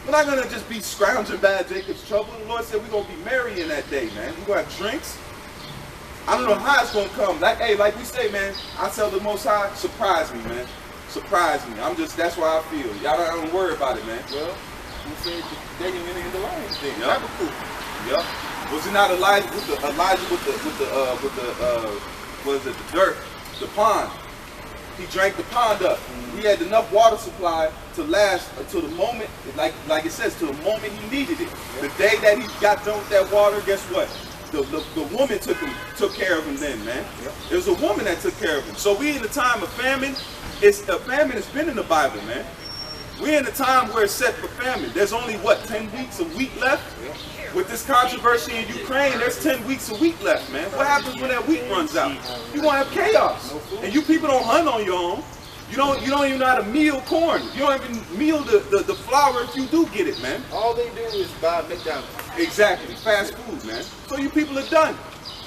We're not gonna just be scrounging by Jacob's trouble. The Lord said we're gonna be merry in that day, man. We're gonna have drinks. I don't know how it's gonna come. Like we say, man, I tell the Most High, surprise me, man. Surprise me. That's why I feel. Y'all don't worry about it, man. Well, who said Daniel in the lion's den? Yep. Was it not Elijah with the dirt, the pond? He drank the pond up. He had enough water supply to last until the moment, like it says, till the moment he needed it. The day that he got done with that water, guess what? The woman took care of him then, man. It was a woman that took care of him. So we in the time of famine. A famine has been in the Bible, man. We're in a time where it's set for famine. There's only, what, 10 weeks of wheat left? With this controversy in Ukraine, there's 10 weeks of wheat left, man. What happens when that wheat runs out? You're going to have chaos. And you people don't hunt on your own. You don't even know how to meal corn. You don't even meal the flour if you do get it, man. All they do is buy McDonald's. Exactly. Fast food, man. So you people are done.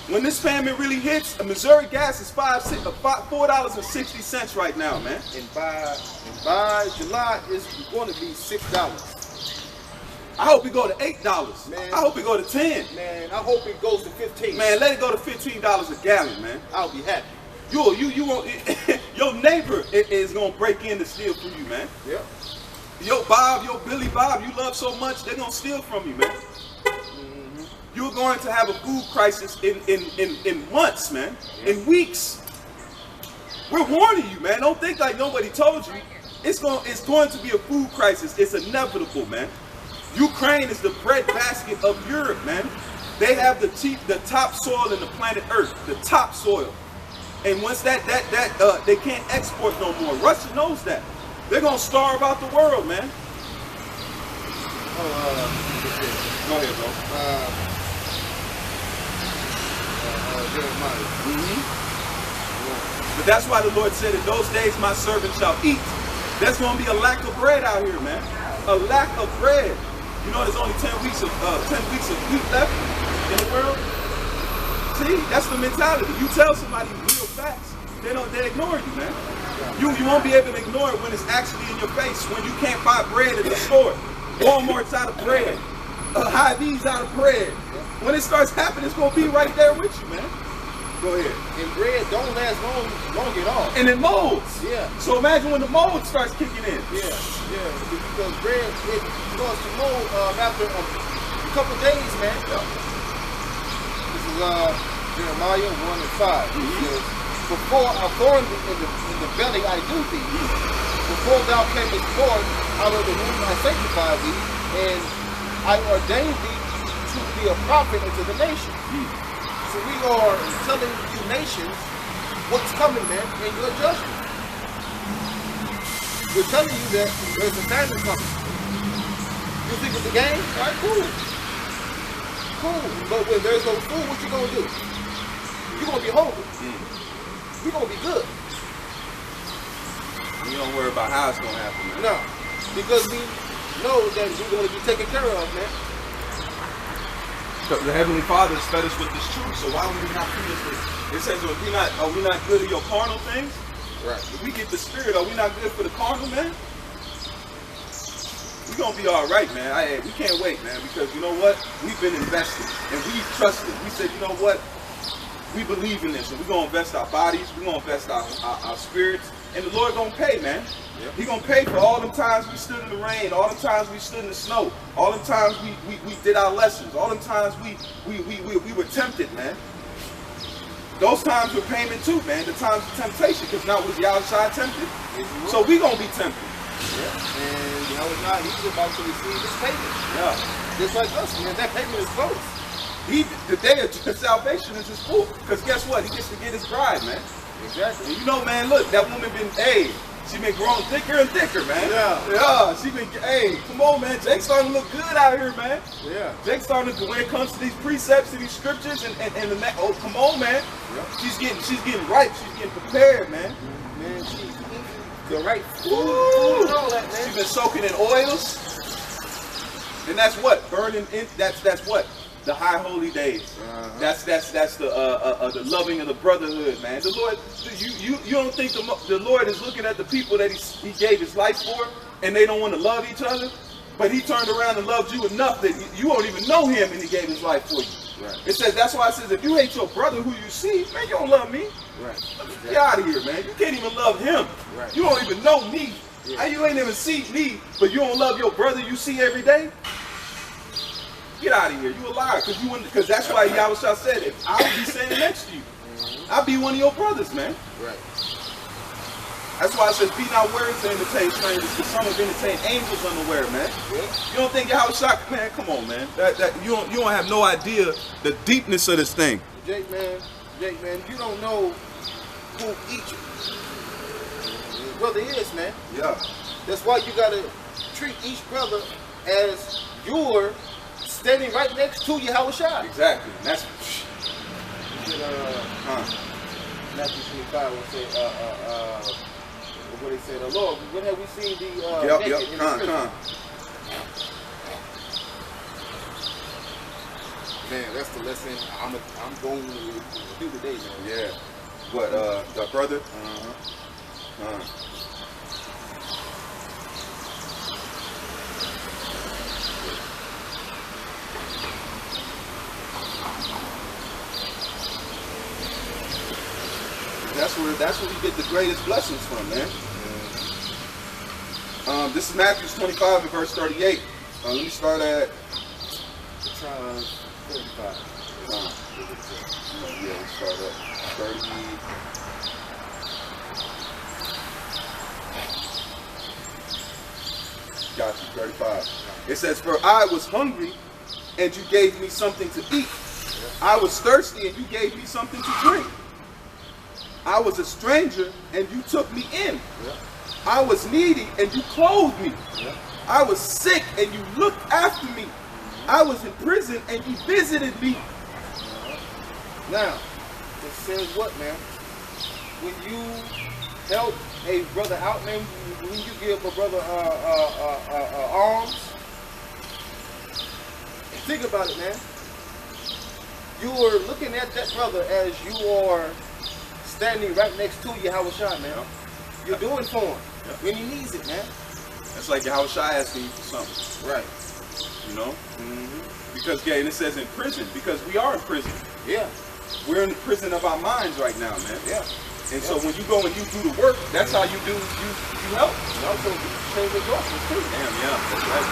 When this famine really hits, a Missouri gas is $4.60 right now, man. And by July, it's going to be $6. I hope it go to $8. Man. I hope it go to 10. Man, I hope it goes to 15. Man, let it go to $15 a gallon, man. I'll be happy. You won't. Your neighbor is gonna break in to steal from you, man. Yeah. Yo Bob, yo Billy Bob, you love so much, they're gonna steal from you, man. You're going to have a food crisis in months, man. In weeks. We're warning you, man. Don't think like nobody told you. It's going to be a food crisis. It's inevitable, man. Ukraine is the breadbasket of Europe, man. They have the top soil in the planet Earth, the top soil. And once they can't export no more. Russia knows that. They're gonna starve out the world, man. Go ahead, bro. Jeremiah. But that's why the Lord said, in those days my servant shall eat. There's gonna be a lack of bread out here, man. A lack of bread. You know, there's only 10 weeks of wheat left in the world. See, that's the mentality. You tell somebody real facts, they ignore you, man. You won't be able to ignore it when it's actually in your face. When you can't buy bread at the store, Walmart's out of bread, Hy-Vee's out of bread. When it starts happening, it's gonna be right there with you, man. Go ahead. And bread don't last long at all. And it molds. Yeah. So imagine when the mold starts kicking in. Yeah. Because bread it starts to mold after a couple of days, man. Yeah. This is Jeremiah 1:5. Before I formed in the belly I do thee. Before thou camest forth out of the womb I sanctified thee, and I ordained thee to be a prophet unto the nation. So we are telling you nations what's coming, man, in your judgment. We're telling you that there's a famine coming. You think it's a game? All right, cool. But when there's no food, what you gonna do? You're gonna be hungry. You're gonna be good. You don't worry about how it's gonna happen, man. No, because we know that we're gonna be taken care of, man. The Heavenly Father has fed us with this truth, so why would we not feed us with it? It says, are we not good at your carnal things? Right. If we get the spirit, are we not good for the carnal, man? We're gonna be all right, man. We can't wait, man, because you know what? We've been invested and we trusted. We said, you know what? We believe in this, and we're gonna invest our bodies, we're gonna invest our spirits, and the Lord gonna pay, man. Yep. He gonna pay for all the times we stood in the rain, all the times we stood in the snow, all the times we did our lessons, all the times we were tempted, man. Those times were payment too, man. The times of temptation, because now was the outside tempted. So we gonna be tempted. Yeah. And you know now he's about to receive his payment. Yeah. Just like us, man. That payment is close. The day of salvation is his full. Because guess what? He gets to get his bride, man. Exactly. And you know, man, look, that woman she been growing thicker and thicker, man. Yeah. She been, come on, man. Jake's starting to look good out here, man. Yeah. Jake's starting to, when it comes to these precepts and these scriptures and come on, man. Yeah. She's getting ripe. She's getting prepared, man. Man, she's eating the right food and all that, man. She's been soaking in oils. And that's what? Burning in, that's what? The high holy days. That's the loving of the brotherhood, man. The Lord, you don't think the Lord is looking at the people that he gave his life for, and they don't want to love each other, but he turned around and loved you enough that you won't even know him, and he gave his life for you. Right. It says, that's why it says, if you hate your brother who you see, man, you don't love me. Right. Exactly. Get out of here, man. You can't even love him. Right. You don't even know me. Yeah. You ain't even see me, but you don't love your brother you see every day. Get out of here. You a liar. Because that's why Yahushua said, if I would be standing next to you, I'll be one of your brothers, man. Right. That's why it says, be not wary to entertain strangers, because some have entertained angels unaware, man. Yeah. You don't think Yahushua, man, come on, man. You don't have no idea the deepness of this thing. Jake, man, you don't know who each brother is, man. Yeah. That's why you gotta treat each brother as you're standing right next to Yahushua. Exactly. And that's Matthew 25 will say, what they say, the Lord, when have we seen the naked in the prison? Man, that's the lesson I'm going to do today, man. Yeah. What, the brother? That's where we get the greatest blessings from, man. This is Matthew 25 and verse 38. Let me start at 35. Yeah, we start at 30. Got you, 35. It says, "For I was hungry, and you gave me something to eat. I was thirsty, and you gave me something to drink. I was a stranger, and you took me in. I was needy, and you clothed me. I was sick, and you looked after me. I was in prison, and you visited me." Now, it says what, man? When you help a brother out, man, when you give a brother arms, think about it, man. You are looking at that brother as you are standing right next to Yahushua, man. You're doing for him when he needs it, man. That's like Yahushua asking you for something. Right. You know? Because, and it says in prison, because we are in prison. Yeah. We're in the prison of our minds right now, man. Yeah. And so when you go and you do the work, that's how you do, you help. And also, you change the darkness, too. Damn, yeah, that's right.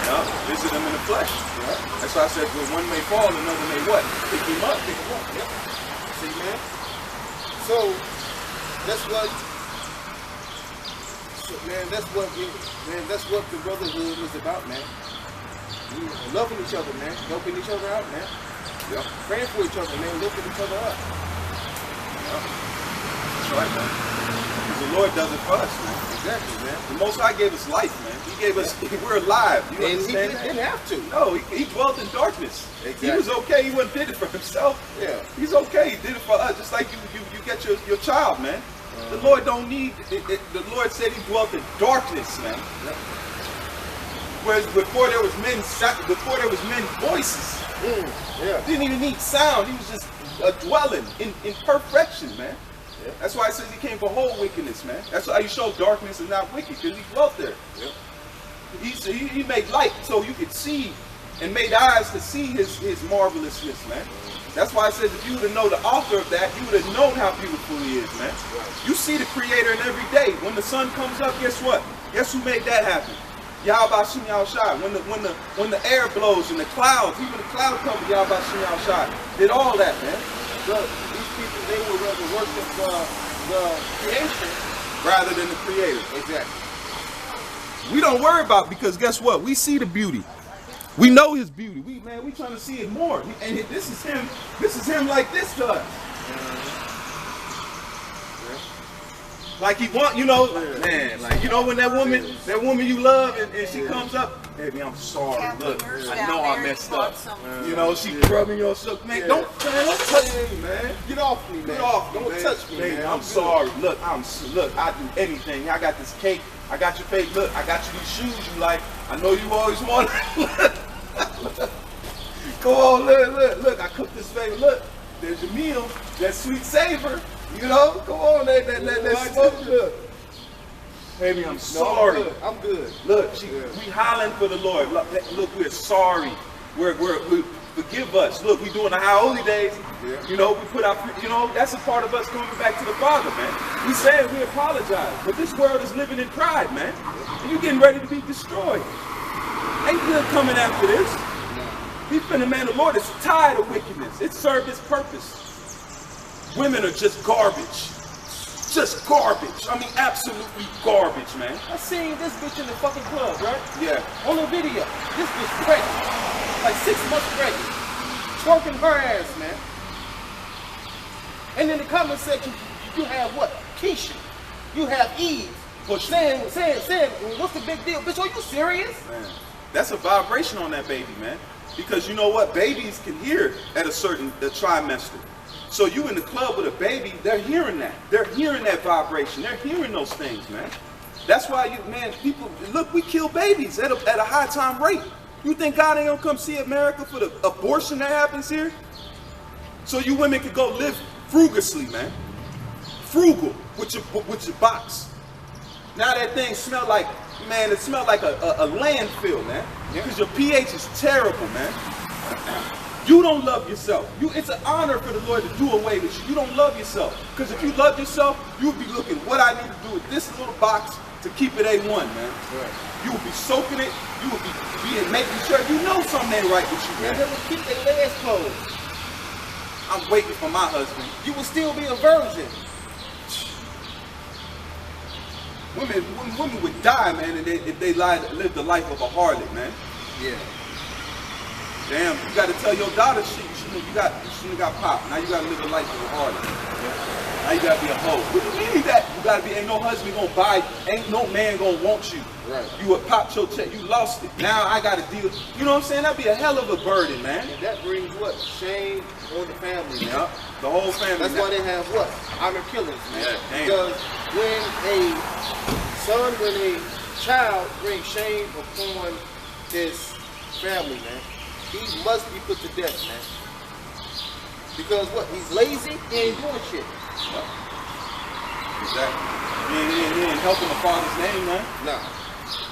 Yeah, visit them in the flesh. Yeah. That's why I said, when one may fall, another may what? Pick him up. Yeah. See, man? So, that's what the brotherhood is about, man. Loving each other, man. Helping each other out, man. Yeah. Praying for each other, man. Lifting each other up. Yeah. That's right, man. Because the Lord does it for us, man. Exactly, man. The Most High gave us life, man. He gave us, we're alive. You And he understand that? didn't have to. No, he dwelt in darkness. Exactly. He was okay. He wouldn't did it for himself. Yeah. He's okay. He did it for us, just like you get your child, man. The Lord don't need the Lord said he dwelt in darkness, man. Yeah. Whereas before there was men voices. Yeah. Didn't even need sound. He was just dwelling in perfection, man. Yeah. That's why it says he came for whole wickedness, man. That's why you show darkness is not wicked, because he dwelt there. Yeah. He made light so you could see, and made eyes to see his marvelousness, man. That's why it says if you would have known the author of that, you would have known how beautiful he is, man. You see the creator in every day. When the sun comes up, guess what? Guess who made that happen? Yahweh Bashim Yahushua. When the air blows and the clouds, even the cloud comes, Yahweh Bashim Yahushua did all that, man. These people, they would rather worship the creation rather than the creator. Exactly. We don't worry about, because guess what? We see the beauty. We know his beauty. We trying to see it more. And this is him like this to us. Like he want, man, like when that woman you love and she comes up, baby, I'm sorry. Look, I know I messed up. She rubbing your shook, man. Don't touch me, man. Get off me, man. Get off. Don't touch me, man. I'm sorry. Look, I do anything. I got this cake. I got your cake. Look, I got you these shoes you like. I know you always wanted. Go on, look. I cooked this favor. Look, there's your meal. That sweet savor. Go on, that smoke. Look. Baby, I'm sorry. I'm good. Look, we hollering for the Lord. Look, we're sorry. We forgive us. Look, we doing the high holy days. Yeah. We put our, that's a part of us coming back to the Father, man. We said we apologize, but this world is living in pride, man. And you getting ready to be destroyed. Ain't good coming after this. He's been a man, the Lord is tired of wickedness. It served its purpose. Women are just garbage. Just garbage. I mean, absolutely garbage, man. I seen this bitch in the fucking club, right? Yeah. On the video. This bitch pregnant. Like 6 months pregnant. Twerking her ass, man. And in the comment section, you have what? Keisha. You have Eve. push. Saying, what's the big deal? Bitch, are you serious? Man, that's a vibration on that baby, man. Because you know what? Babies can hear at a certain trimester. So you in the club with a baby, they're hearing that. They're hearing that vibration. They're hearing those things, man. That's why people, look, we kill babies at a high time rate. You think God ain't gonna come see America for the abortion that happens here? So you women can go live frugally, man. Frugal with your box. Now that thing smell like, man, it smelled like a landfill, man. Because your pH is terrible, man. You don't love yourself. It's an honor for the Lord to do away with you. You don't love yourself. Because if you love yourself, you'll be looking what I need to do with this little box to keep it A1, man. Right. You will be soaking it. You will be making sure you know something ain't right with you, man. They will keep their legs closed. I'm waiting for my husband. You will still be a virgin. Women would die, man, if they live the life of a harlot, man. Yeah. Damn, you got to tell your daughter she shouldn't have got popped. Now you got to live a life of a harlot. Now you got to be a hoe. What do you mean that? You got to be, ain't no husband gonna buy, ain't no man gonna want you. Right. You would pop your check, you lost it. Now I got to deal, you know what I'm saying? That'd be a hell of a burden, man. And that brings what? Shame on the family, man. Yeah, the whole family. That's why they have what? Honor killings, man. Yeah, because when a child brings shame upon his family, man, he must be put to death, man. Because what? He's lazy, he ain't doing shit. Yep. Exactly. He ain't helping the father's name, man. Nah.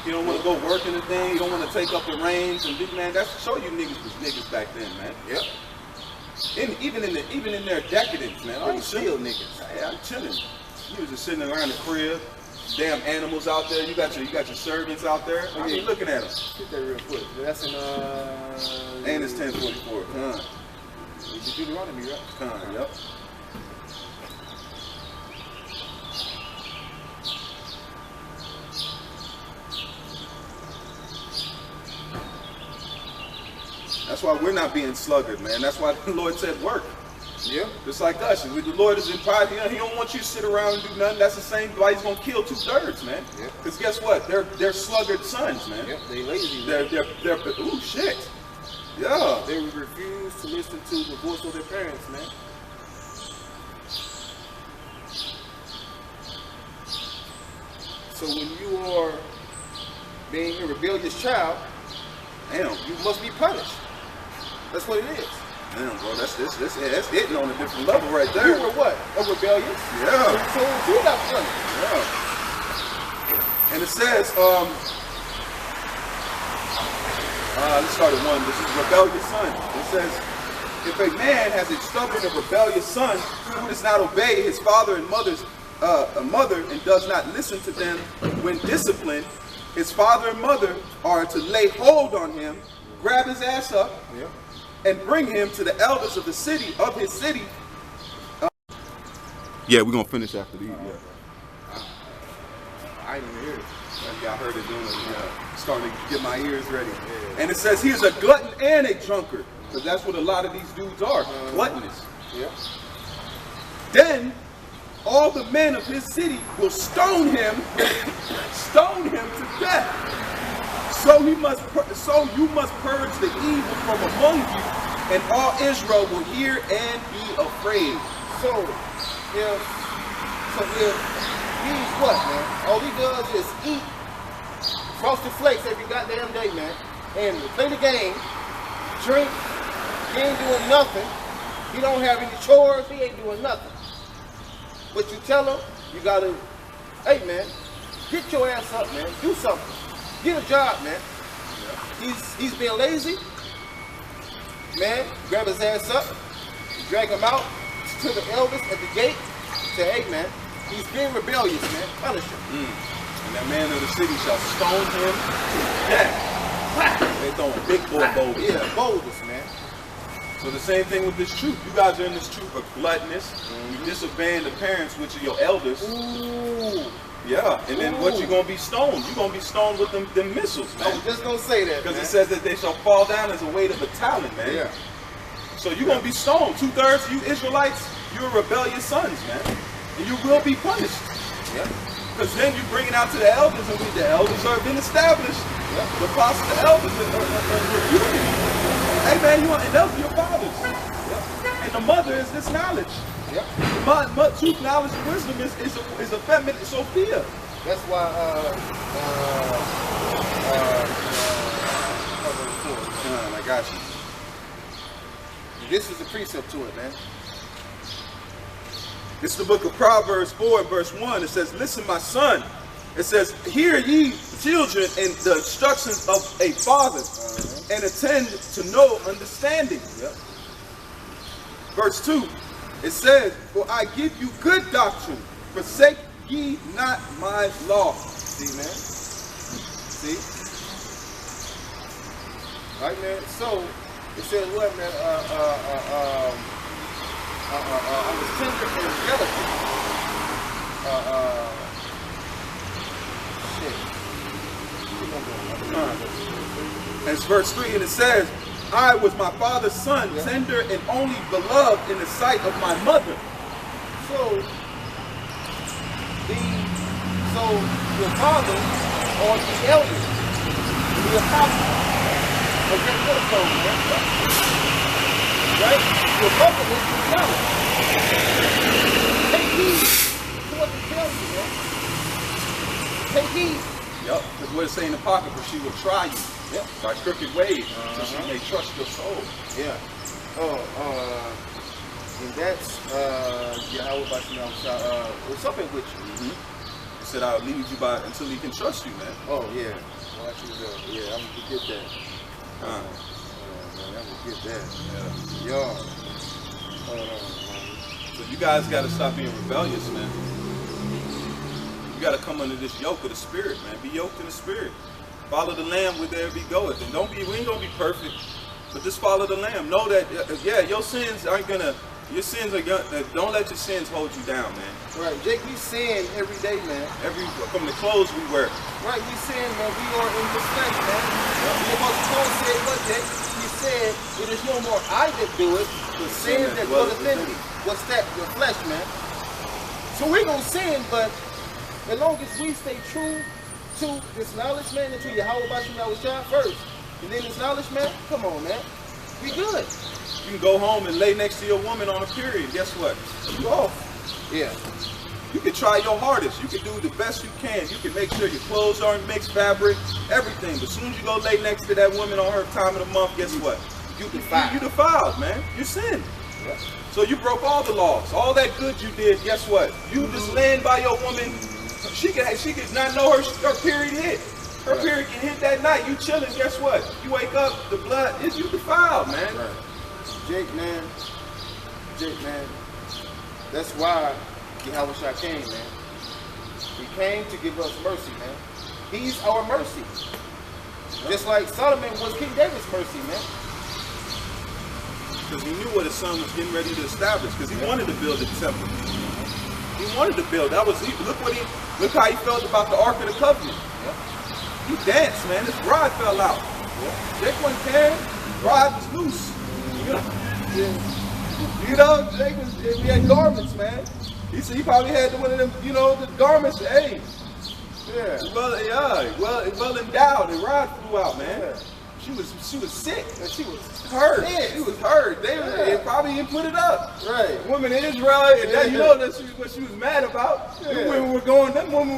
You don't want to go work in the thing. You don't want to take up the reins and do, man. That's to show you niggas was niggas back then, man. Yep. And even in their decadence, man. I'm still niggas. Hey, I'm chilling. You was just sitting around the crib. Damn animals out there. You got your servants out there. I mean, looking at them. Get that real quick. That's in And it's 10:44. Con. It's Deuteronomy, right? Con. Yep. That's why we're not being sluggard, man. That's why the Lord said work. Yeah. Just like us. The Lord is in pride. He don't want you to sit around and do nothing. That's the same why he's going to kill 2/3, man. Yeah. Because guess what? They're sluggard sons, man. Yep, they lazy, man. They're ooh, shit. Yeah. They refuse to listen to the voice of their parents, man. So when you are being a rebellious child, Damn. you must be punished. That's what it is. Damn, bro. That's hitting on a different level right there. You were what? A rebellious? Yeah. So you got punished. Yeah. And it says, let's start at 1. This is rebellious son. It says, if a man has a stubborn and rebellious son who does not obey his father and mother and does not listen to them when disciplined, his father and mother are to lay hold on him, grab his ass up, and bring him to the elders of his city. Yeah, we're gonna finish after these. Yeah. I didn't even hear it. Yeah, I heard it doing it. Yeah. Starting to get my ears ready. Yeah. And it says he's a glutton and a drunkard, because that's what a lot of these dudes are, gluttonous. Yeah. Then all the men of his city will stone him to death. So you must purge the evil from among you, and all Israel will hear and be afraid. So if he's what, man? All he does is eat Frosted Flakes every goddamn day, man, and play the game, drink. He ain't doing nothing. He don't have any chores. He ain't doing nothing. But you tell him, you gotta, hey man, get your ass up, man. Do something. Get a job, man. He's being lazy. Man, grab his ass up, drag him out to the elders at the gate. Say, hey man, he's being rebellious, man. Punish him. And that man of the city shall stone him to death. They throwing big boy boulders. Yeah, boulders, man. So the same thing with this truth. You guys are in this truth of gluttonous. You disobeying the parents, which are your elders. Ooh. Yeah, and then what you gonna be stoned? You gonna be stoned with them missiles, man. I was just gonna say that, because it says that they shall fall down as a weight of a talent, man. Yeah. So you're gonna be stoned. 2/3 of you Israelites, you're rebellious sons, man, and you will be punished. Yeah. Because then you bring it out to the elders, and the elders are been established. Yep. The apostles, the elders are refuting. Hey man, you want to those are your fathers. Yep. And the mother is this knowledge. Yep. Truth, knowledge, and wisdom is a feminine Sophia. That's why I got you. This is a precept to it, man. It's the book of Proverbs 4 and verse 1. It says, listen, my son. It says, hear ye children and the instructions of a father, and attend to no understanding. Yep. Verse 2, it says, for I give you good doctrine, forsake ye not my law. See, man? See? Right, man? So, it says what, man? I was tender and delicate. Shit. It's verse 3, and it says, I was my father's son, tender and only beloved in the sight of my mother. So your father or the elders, the apostles, are your footstool, man. Right? Your mother is the knowledge. Take heed to what they tell you, man. Take heed. Yep, because what it say in the pocket, for she will try you. Yep. By crooked ways, so she may trust your soul. Yeah. And that's Yahweh Bashim or something with you. He said, I'll lead you by until he can trust you, man. Oh yeah. Watch you go. Yeah, I'm gonna get that. Man, I'm gonna get that. Yeah. So you guys gotta stop being rebellious, man. You gotta come under this yoke of the spirit, man. Be yoked in the spirit. Follow the Lamb where there be goeth. And we ain't gonna be perfect, but just follow the Lamb. Know that, your sins aren't gonna, don't let your sins hold you down, man. Right, Jake, we sin every day, man. From the clothes we wear. Right, we sin, man. We are in the flesh, man. The Apostle Paul said, what, Jake? He said, it is no more I that do it, but sin that dwelleth in me. What's that? Your flesh, man. So we're gonna sin, but as long as we stay true to this knowledge, man, and to Yahweh Bashim Yahushua first, and then this knowledge, man, come on, man. We good. You can go home and lay next to your woman on a period. Guess what? You off. Yeah. You can try your hardest. You can do the best you can. You can make sure your clothes aren't mixed fabric, everything. But as soon as you go lay next to that woman on her time of the month, guess what? You defiled, man. You sinned. Yeah. So you broke all the laws. All that good you did, guess what? You just laying by your woman. She could not know her period hit. Her period can hit that night. You chilling, guess what? You wake up, the blood, you defiled, man. Right. Jake, man. That's why Yahweh came, man. He came to give us mercy, man. He's our mercy. Just like Solomon was King David's mercy, man. Because he knew what his son was getting ready to establish. Because he wanted to build a temple. He wanted to build. Look how he felt about the Ark of the Covenant. He danced, man. His rod fell out. Jake wasn't caring. His rod was loose. Jake he had garments, man. He said he probably had one of them, the garments. Hey, well endowed. The rod flew out, man. Yeah. She was sick. And she was hurt. Yeah. She was hurt. They probably didn't put it up. Right. Women in Israel, and that's what she was mad about. Yeah. Them women were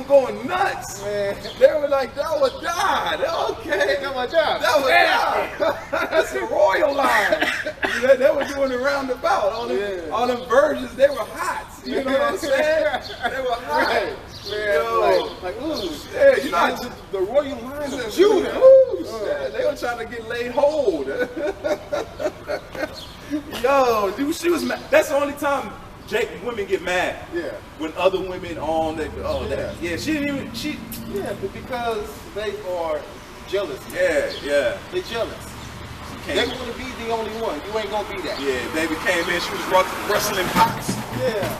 going nuts. Man. They were like, that was died. Okay. That was died. That's a royal line. They were doing the roundabout. All them virgins, they were hot. You know what I'm saying? They were hot. Right. The royal line of Judah. They were trying to get laid hold. Yo, dude, she was mad. That's the only time women get mad. Yeah. When other women she didn't even, but because they are jealous. Yeah. They jealous. They want to be the only one. You ain't gonna be that. Yeah, baby came in, she was rustling pots. Yeah.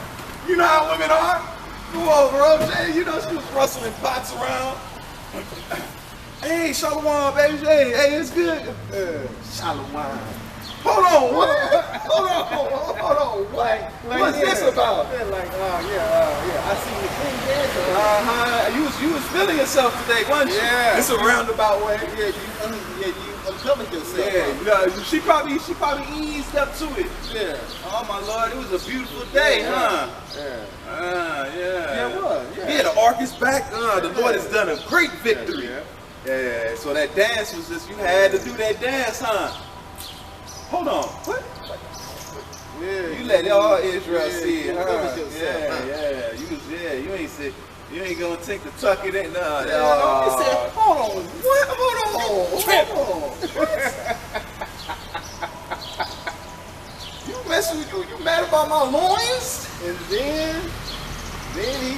You know how women are? Come on, bro. She was rustling pots around. Hey, Shalom, baby. Hey, it's good. Shalom. Hold on, what? Hold on, what? What's this about? Yeah, like, I see the king dancing. You was feeling yourself today, wasn't you? Yeah. It's a roundabout way. Yeah, you uncovered yourself. Yeah, she probably eased up to it. Yeah. Oh my Lord, it was a beautiful day, huh? Yeah. Yeah, it was. Yeah. Yeah, the ark is back. The Lord has done a great victory. Yeah. Yeah, so that dance was just, you had to do that dance, huh? Hold on, what? Yeah. You let all Israel see it, you huh? covered yourself, huh? You ain't said, you ain't gonna take the tuck it in. Nah, You said, hold on, what? Hold on. You messing with you mad about my loins? And then he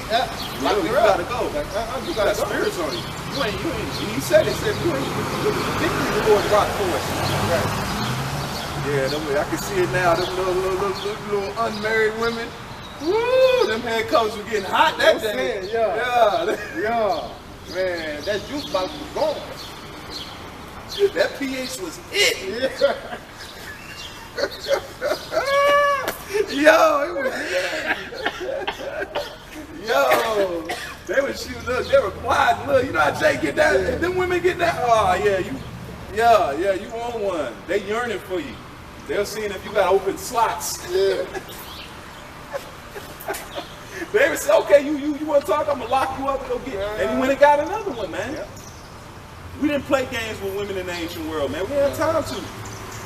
Like, you gotta go. You got spirits on you. You ain't, he said you ain't, the victory the Lord brought for us. Right. Yeah, I can see it now. Them little unmarried women. Woo, them handcuffs were getting hot that day. Yeah. Man, that juice box was gone. That pH was it. Yeah. Yo, it was it. Yo, they were quiet. Look, you know how Jay get that? Yeah. Them women get that? Oh yeah, you want one. They yearning for you. They're seeing if you got open slots. Yeah. They would say, okay, you want to talk? I'm gonna lock you up and go get. And he went and got another one, man. Yeah. We didn't play games with women in the ancient world, man. We didn't have time to.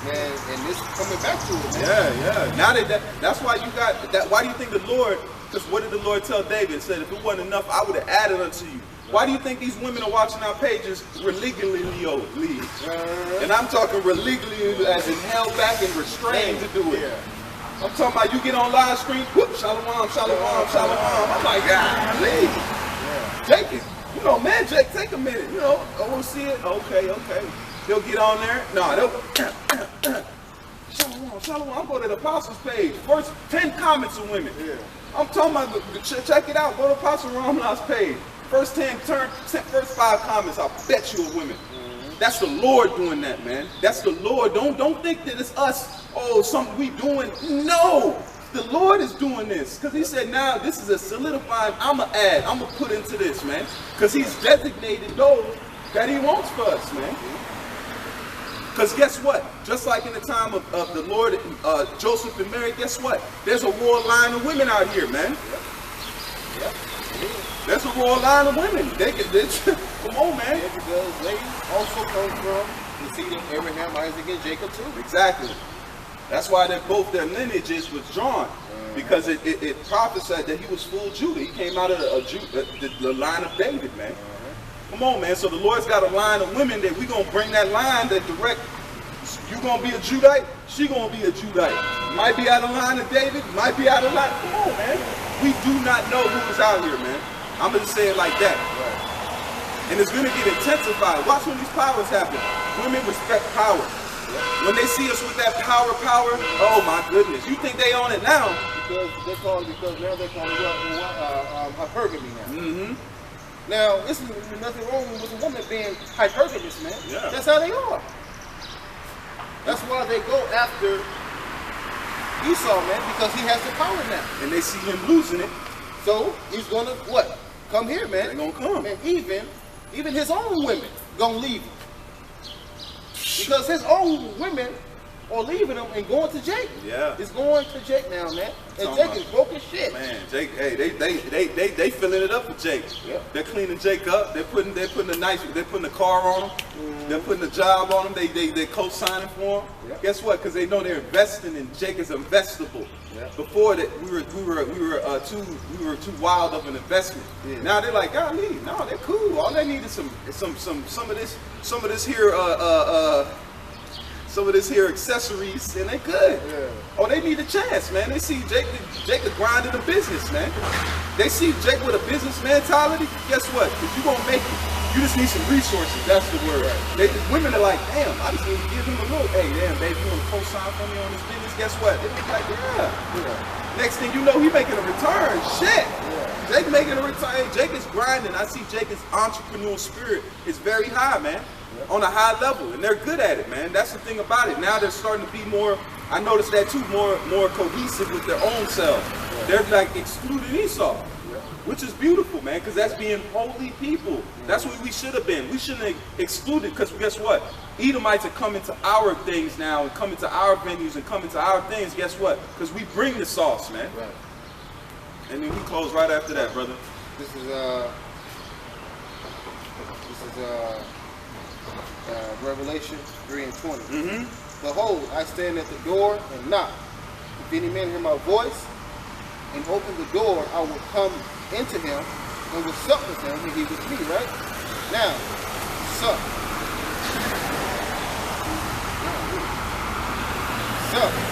Man, and this coming back to it, man. Yeah. Now that's why you got that. Why do you think the Lord? Because what did the Lord tell David? He said, if it wasn't enough, I would have added unto you. Why do you think these women are watching our pages religiously? And I'm talking religiously as in held back and restrained to do it. Yeah. I'm talking about you get on live stream, whoop, shalom. I'm like, God, leave. Yeah. Take it. You know, man, Jake, take a minute. You know, I want to see it. Okay. They'll get on there. No, they'll shalom. I'll go to the Apostles page. First 10 comments of women. Yeah. I'm talking about, check it out. Go to Apostle Ramlah's page. First 5 comments, I bet you are women. That's the Lord doing that, man. That's the Lord. Don't think that it's us. Oh, something we doing. No, the Lord is doing this because He said, now this is a solidifying. I'm gonna put into this, man, because He's designated those that He wants for us, man. Because guess what? Just like in the time of the Lord, Joseph and Mary, guess what? There's a royal line of women out here, man. Yep. There's a royal line of women. Come on, man. Yeah, because they also come from the seed of Abraham, Isaac, and Jacob too. Exactly. That's why both their lineages was drawn. Because it prophesied that he was full Judah. He came out of the line of David, man. Come on, man. So the Lord's got a line of women that we're going to bring that line that direct. You going to be a Judite, she going to be a Judite. Might be out of line of David, might be out of line. Come on, man. We do not know who is out here, man. I'm going to say it like that. Right. And it's going to get intensified. Watch when these powers happen. Women respect power. When they see us with that power, oh my goodness. You think they own it now? Because now they're calling hypergamy now. Mm-hmm. Now, there's nothing wrong with a woman being hypergamous, man. Yeah. That's how they are. That's why they go after Esau, man, because he has the power now. And they see him losing it. So he's gonna what? Come here, man. They're gonna come. And even his own women gonna leave him. Because his own women are leaving him and going to Jake. Yeah. It's going to Jake now, man. And Talking Jake about- is broke as shit. Man, Jake, hey, they filling it up for Jake. Yeah. They're cleaning Jake up. They're putting the car on him. They're putting the job on him. They co-signing for him. Yeah. Guess what? Because they know they're investing in Jake is investable. Yeah. Before that, we were too wild of an investment. Yeah. Now they're like, golly, no, they're cool. All they need is some of this here accessories, and they good. Yeah. Oh, they need a chance, man. They see Jake the grind of the business, man. They see Jake with a business mentality. Guess what? Because you're gonna make it. You just need some resources. That's the word. Women are like, damn, I just need to give him a look. Hey, damn, baby, you want to co-sign for me on this business? Guess what? They be like, yeah. Next thing you know, he making a return. Shit. Yeah. Jake making a return. Hey, Jake is grinding. I see Jake's entrepreneurial spirit is very high, man. on a high level, and they're good at it, man. That's the thing about it. Now they're starting to be more, I noticed that too, more cohesive with their own selves. They're like excluding Esau, which is beautiful, man, because that's being holy people. That's what we should have been. We shouldn't have excluded, because guess what? Edomites are coming to our things now, and coming to our venues, and coming to our things. Guess what? Because we bring the sauce, man. Right. And then we close right after that, brother. This is Revelation 3:20. Behold, I stand at the door and knock. If any man hear my voice and open the door, I will come into him and will sup with him and he with me, right? Now, sup. Sup.